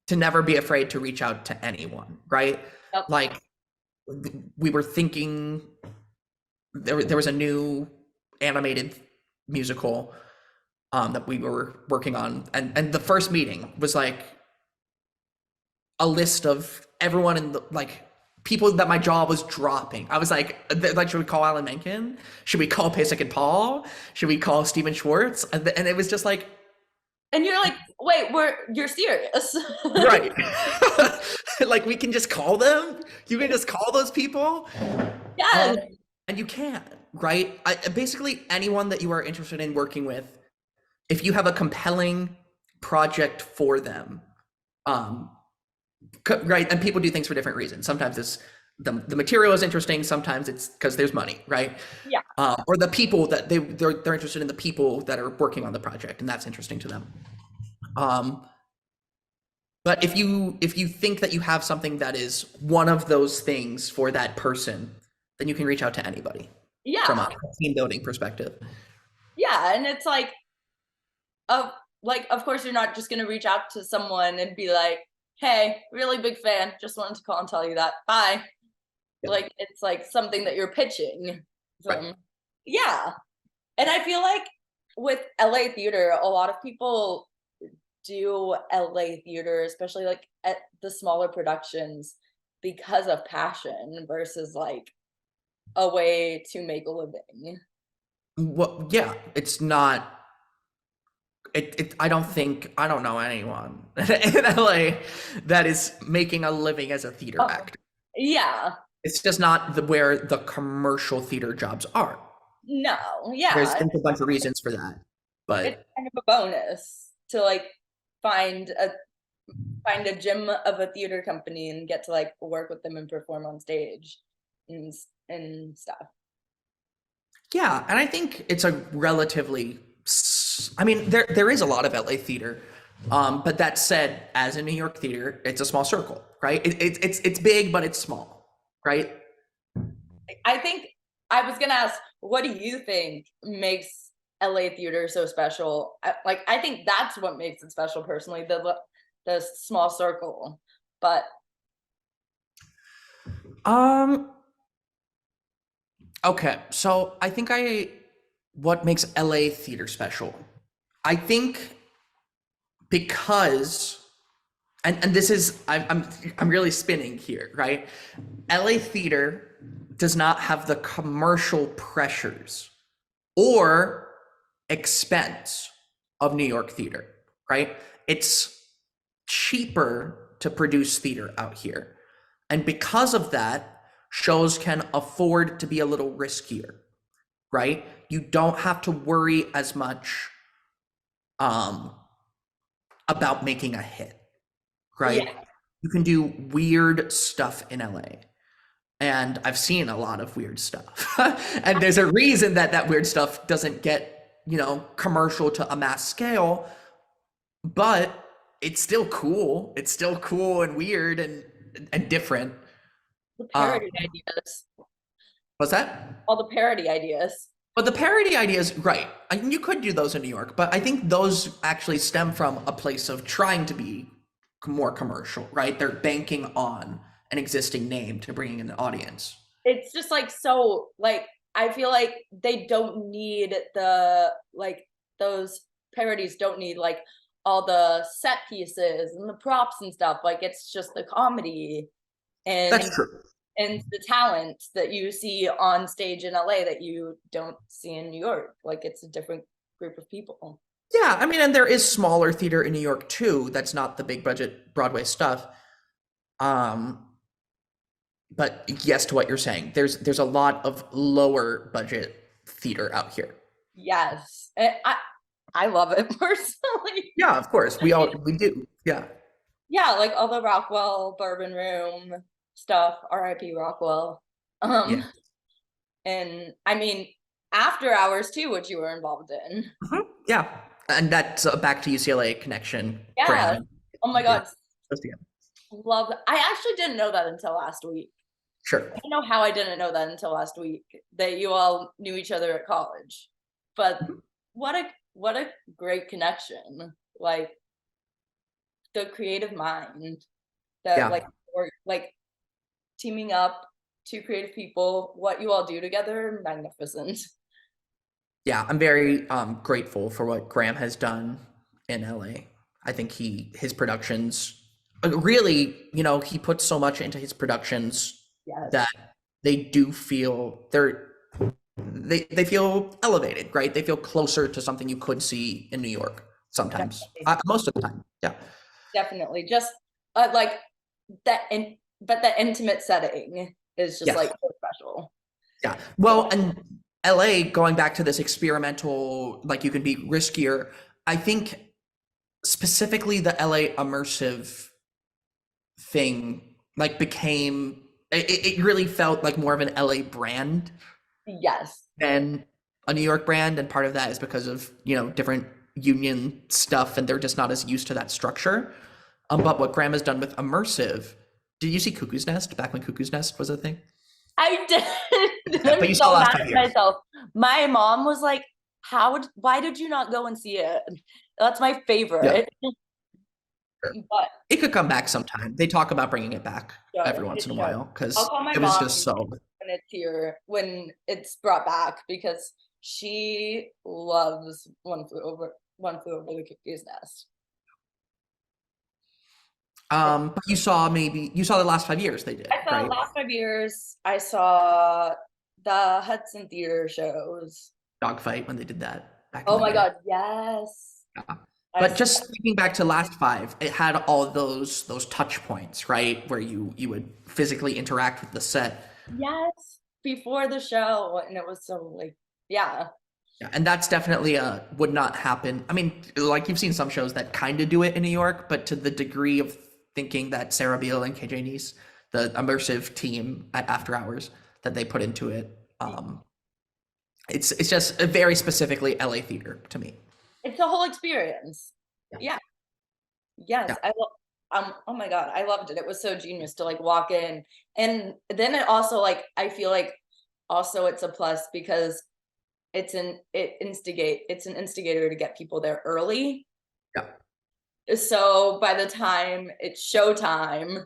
to never be afraid to reach out to anyone, right? Yep. Like we were thinking there was a new animated musical that we were working on, and the first meeting was like a list of everyone in the like people that my jaw was dropping. I was like, should we call Alan Menken? Should we call Pasek and Paul? Should we call Steven Schwartz? And it was just like, And you're like, wait, you're serious? right. Like we can just call them. You can just call those people. Yes. And you can, right? Basically, anyone that you are interested in working with, if you have a compelling project for them, right? And people do things for different reasons. Sometimes it's the material is interesting. Sometimes it's because there's money, right? Yeah. Or the people that they're interested in the people that are working on the project, and that's interesting to them. But if you think that you have something that is one of those things for that person, then you can reach out to anybody. Yeah. From a team building perspective. Yeah, and it's like, of course, you're not just gonna reach out to someone and be like, "Hey, really big fan. Just wanted to call and tell you that. Bye." Yep. Like it's like something that you're pitching. Right. Yeah, and I feel like with LA theater, a lot of people do LA theater, especially like at the smaller productions, because of passion versus like a way to make a living. Well, yeah, it's not. I don't know anyone in LA that is making a living as a theater actor. Yeah. It's just not where the commercial theater jobs are. No. Yeah. There's a bunch of reasons for that, It's but kind of a bonus to like find a gym of a theater company and get to like work with them and perform on stage and stuff. yeah, and I think it's a relatively. I mean, there is a lot of LA theater, but that said, as a New York theater, it's a small circle, right? It's big, but it's small, right? I think I was gonna ask, what do you think makes LA theater so special? I think that's what makes it special personally, the small circle. But Okay, so I think what makes LA theater special? I think because and this is I'm really spinning here, right? LA theater does not have the commercial pressures or expense of New York theater, right? It's cheaper to produce theater out here. And because of that, shows can afford to be a little riskier, right? You don't have to worry as much um, about making a hit, right? Yeah. You can do weird stuff in LA. And I've seen a lot of weird stuff. And there's a reason that that weird stuff doesn't get, commercial to a mass scale, but it's still cool. It's still cool and weird and different. The Um, parody ideas. what's that? All the parody ideas. But the parody ideas, right? I mean, you could do those in New York, but I think those actually stem from a place of trying to be more commercial, right? They're banking on an existing name to bring in an audience. It's just like so like I feel like they don't need the like those parodies don't need like all the set pieces and the props and stuff. Like it's just the comedy and That's true. and the talent that you see on stage in LA that you don't see in New York. Like it's a different group of people. Yeah, I mean, and there is smaller theater in New York too. That's not the big budget Broadway stuff. Um, but yes, to what you're saying, there's a lot of lower budget theater out here. Yes. I love it personally. Yeah, of course, we do. Yeah, Yeah, like all the Rockwell Bourbon Room stuff, RIP Rockwell. yeah, Um, and I mean, after hours too, which you were involved in. yeah. And that's a back to UCLA connection. Yeah. Graham, Oh my yeah, God, love that. I actually didn't know that until last week. sure. I don't know how I didn't know that until last week that you all knew each other at college. But Mhm. what a great connection. Like the creative mind that Yeah, like or like teaming up two creative people, what you all do together, magnificent. yeah. I'm very grateful for what Graham has done in LA. I think his productions really, he puts so much into his productions that Yes, they do feel they feel elevated, right? They feel closer to something you could see in New York sometimes, definitely, most of the time. Yeah. definitely. Just like that, but the intimate setting is just Yes. like so special. Yeah. Well, and LA, going back to this experimental, like you can be riskier. I think specifically the LA immersive thing, like became it really felt like more of an LA brand Yes, than a New York brand, and part of that is because of different union stuff, and they're just not as used to that structure. But what Graham has done with immersive, did you see Cuckoo's Nest back when Cuckoo's Nest was a thing? I did. Yeah, I'm but you saw so the last mad five at years. myself. My mom was like, why did you not go and see it? That's my Yeah, favorite. sure. But It could come back sometime. They talk about bringing it back every it once in a should. while I'll because call my it was mom just so. when it's here, when it's brought back, because she loves One Flew Over the Cuckoo's Nest. But you saw the last 5 years they did, I saw right? last 5 years. I saw the Hudson Theater shows. Dogfight when they did that back in Oh the my day. God, yes. Yeah. I But saw, just thinking back to last five, it had all those touch points, right? Where you would physically interact with the set. yes, before the show, and it was so like, yeah, Yeah, and that's definitely would not happen. I mean, like you've seen some shows that kind of do it in New York, but to the degree of thinking that Sarah Beale and KJ Nice, the immersive team at After Hours that they put into it, it's just a very specifically LA theater to me. it's a whole experience. Yeah, Yeah, yes, yeah, oh my God, I loved it. It was so genius to like walk in, and then it also like I feel like also it's a plus because it's an instigator to get people there early. yeah, So by the time it's showtime,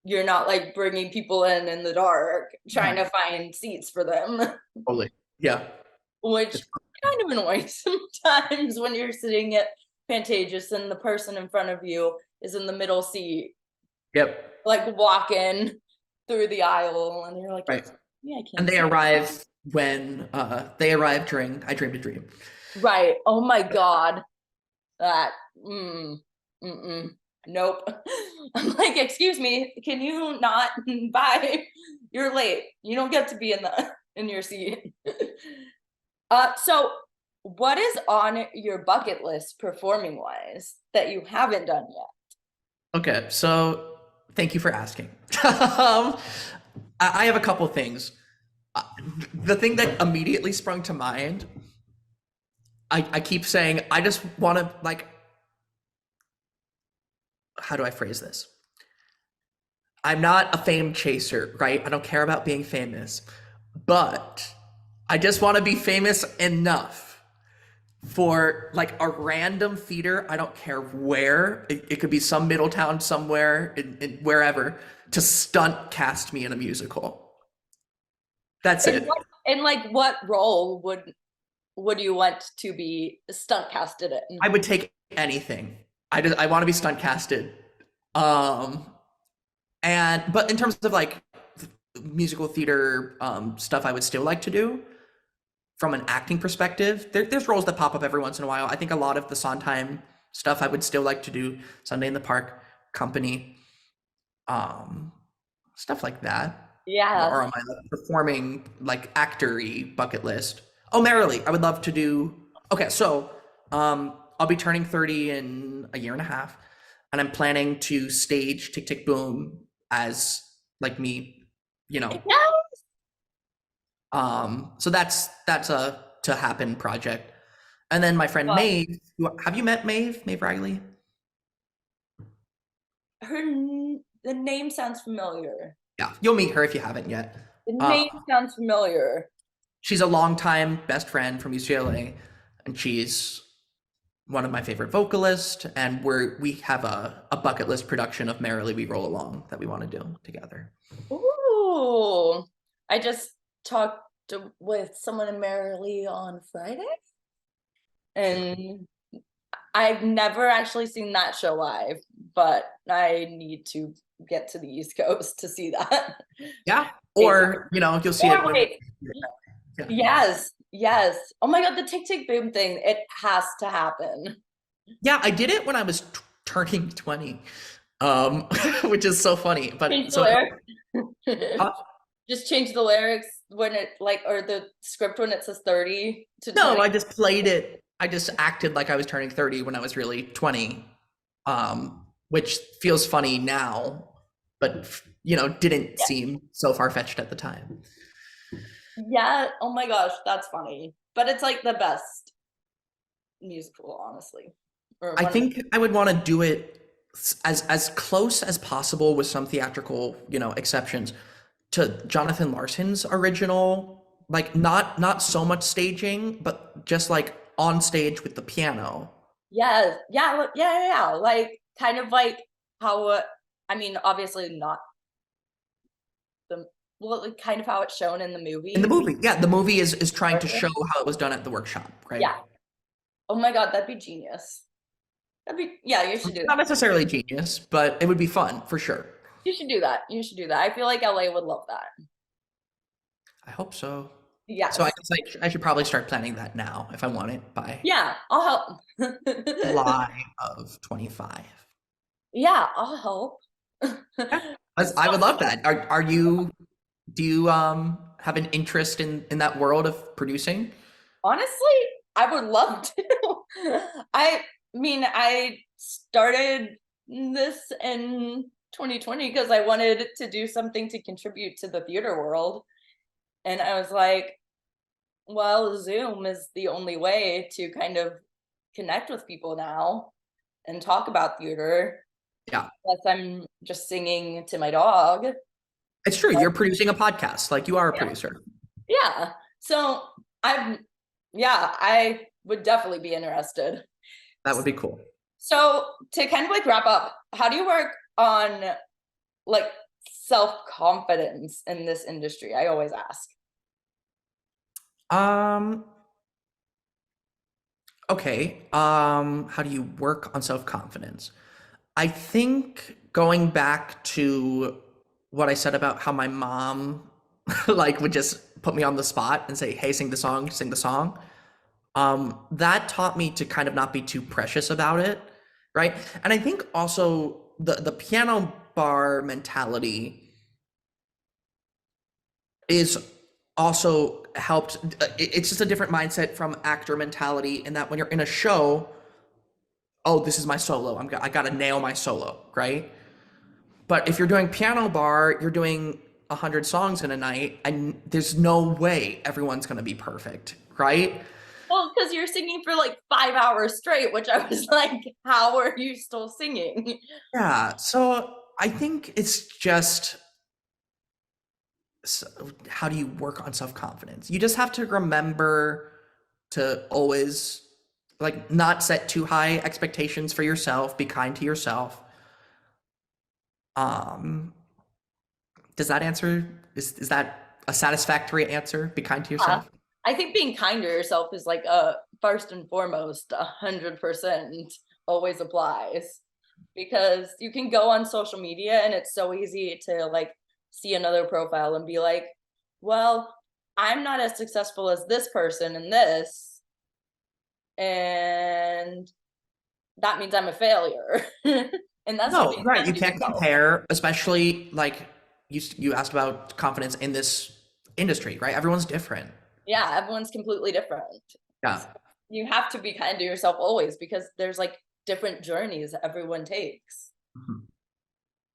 you're not like bringing people in the dark trying mhm, to find seats for them, totally. Yeah, which it's, kind of annoying sometimes when you're sitting at Pantages and the person in front of you is in the middle seat, yep, like walking through the aisle, and you're like, right. yeah, I And can't they see. arrive when they arrive during I Dreamed a Dream. Right. Oh my God. That. Mm, nope. I'm like, excuse me, can you not buy You're late. You don't get to be in the in your seat. So what is on your bucket list performing wise that you haven't done yet? Okay, so thank you for asking. um, I have a couple things. Uh, The thing that immediately sprung to mind, I keep saying, I just want to, like, how do I phrase this? I'm not a fame chaser, right? I don't care about being famous, but I just want to be famous enough for like a random theater. I don't care where. It could be some middle town somewhere, wherever, to stunt cast me in a musical. That's And it. what and like what role would you want to be stunt casted in? I would take anything. I want to be stunt casted. Um, and but in terms of like musical theater stuff, I would still like to do from an acting perspective. There's roles that pop up every once in a while. I think a lot of the Sondheim stuff I would still like to do. Sunday in the Park, Company, um, stuff like that. Yes. Or on my performing like actory bucket list. Oh, Merrily, I would love to do. Okay, so I'll be turning 30 in a year and a half, and I'm planning to stage Tick Tick Boom as like me, you know. Yeah. So that's a to happen project. And then my friend Maeve, have you met Maeve? Maeve Riley? The name sounds familiar. Yeah, you'll meet her if you haven't yet. The Uh, name sounds familiar. she's a longtime best friend from UCLA, and she's one of my favorite vocalists. And we have a bucket list production of Merrily We Roll Along that we want to do together. Ooh. I just talked with someone in Merrily on Friday, and I've never actually seen that show live, but I need to get to the East Coast to see that. Yeah, or you'll see it Or when. wait, Yeah. yes, yes. Oh my God, the Tick Tick Boom thing, it has to happen. Yeah, I did it when I was turning 20, which is so funny. But Change the so lyrics. uh, Just change the lyrics when it like, or the script when it says 30 to no, 20. I just played it. I just acted like I was turning 30 when I was really 20, which feels funny now, but didn't Yeah. seem so far fetched at the time. Yeah. Oh my gosh, that's funny. But it's like the best musical, honestly. Or I one of the think I would want to do it as close as possible with some theatrical, exceptions to Jonathan Larson's original, like not so much staging, but just like on stage with the piano. yes. Yeah, yeah, yeah, yeah. Like kind of like how I mean, obviously not the well, like kind of how it's shown in the In the movie. movie, yeah, the movie is trying to show how it was done at the workshop, right? Yeah. Oh my God, that'd be genius. That'd be yeah, you should do Not that. necessarily genius, but it would be fun for sure. You should do that. You should do that. I feel like LA would love that. I hope so. So I Yes. guess I should probably start planning that now if I want it by Yeah, I'll help. July of 25. Yeah, I'll help. Yeah, I would So love that. Are you do you have an interest in that world of producing? honestly, I would love to. I mean, I started this in 2020 because I wanted to do something to contribute to the theater world. And I was like, well, Zoom is the only way to kind of connect with people now and talk about theater. Yeah, Unless I'm just singing to my dog. it's true. You're producing a podcast, like you are a Yeah. producer. Yeah. So I'm, yeah, I would definitely be interested. That would be cool. So to kind of like wrap up, how do you work on like self-confidence in this industry? I always ask. Um, okay. How do you work on self-confidence? I think going back to what I said about how my mom like would just put me on the spot and say, "Hey, sing the song, sing the song." That taught me to kind of not be too precious about it, right? And I think also the piano bar mentality is also helped. It's just a different mindset from actor mentality in that when you're in a show, oh, this is my solo. I got to nail my solo, right? But if you're doing piano bar, you're doing 100 songs in a night, and there's no way everyone's going to be perfect, right? Well, because you're singing for like 5 hours straight, which I was like, how are you still singing? Yeah. So I think it's just how do you work on self confidence? You just have to remember to always like not set too high expectations for yourself. Be kind to yourself. Um, does that answer is that a satisfactory answer? Be kind to Uh, yourself. I think being kind to yourself is like a first and foremost 100% always applies, because you can go on social media and it's so easy to like see another profile and be like, well, I'm not as successful as this person in this, and that means I'm a failure. And that's not No, being right. kind You to can't yourself. compare, especially like you asked about confidence in this industry, right? Everyone's different. Yeah, everyone's completely different. Yeah. So you have to be kind to yourself always, because there's like different journeys that everyone takes. Mhm.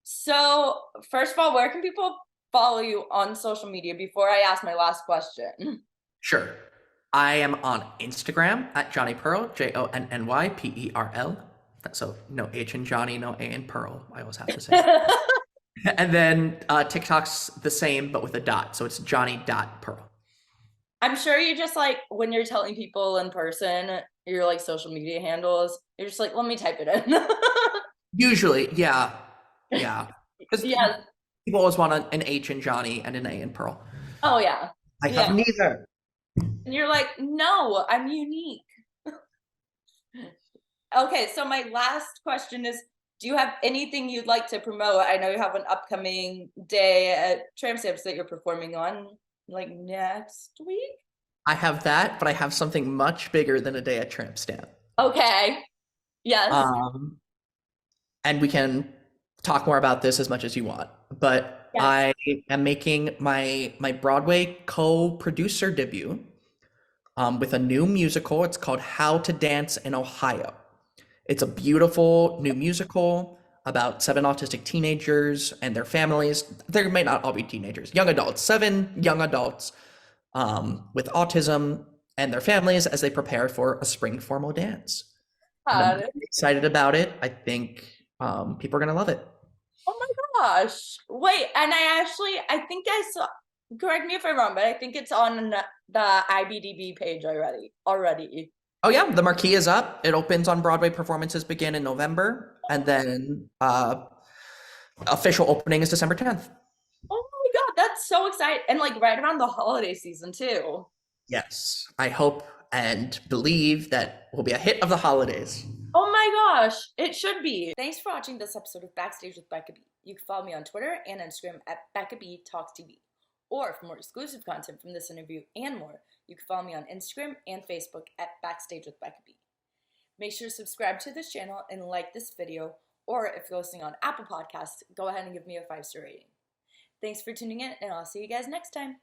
So, first of all, where can people follow you on social media before I ask my last question? Sure. I am on Instagram at Jonny Perl, JonnyPerl. So no H in Johnny, no A in Pearl. I always have to say. And then TikTok's the same, but with a dot. So it's Johnny.Pearl. I'm sure you just like when you're telling people in person your like social media handles, you're just like, let me type it in. Usually, yeah. Yeah. Because Yeah. people always want an H in Johnny and an A in Pearl. Oh yeah. I Yeah. have neither. And you're like, no, I'm unique. Okay, so my last question is, do you have anything you'd like to promote? I know you have an upcoming day at Tramp Stamps that you're performing on like next week. I have that, but I have something much bigger than a day at Tramp Stamp. Okay. Yes. Um, and we can talk more about this as much as you want. But Yes. I am making my Broadway co-producer debut with a new musical. It's called How to Dance in Ohio. It's a beautiful new musical about seven autistic teenagers and their families. They may not all be teenagers, young adults, seven young adults with autism and their families as they prepare for a spring formal dance. And I'm God. really excited about it. I think people are going to love it. Oh my gosh. Wait, and I think I saw, correct me if I'm wrong, but I think it's on the IBDB page already. Already. Oh, yeah, the marquee is up. It opens on Broadway. Performances begin in November. And then official opening is December 10th. Oh my God, that's so exciting. And like right around the holiday season too. Yes, I hope and believe that will be a hit of the holidays. Oh my gosh, it should be. Thanks for watching this episode of Backstage with Becca B. You can follow me on Twitter and Instagram at Becca B Talks TV. Or for more exclusive content from this interview and more, you can follow me on Instagram and Facebook at Backstage with Becca B. Make sure to subscribe to this channel and like this video, or if you're listening on Apple Podcasts, go ahead and give me a 5-star rating. Thanks for tuning in, and I'll see you guys next time.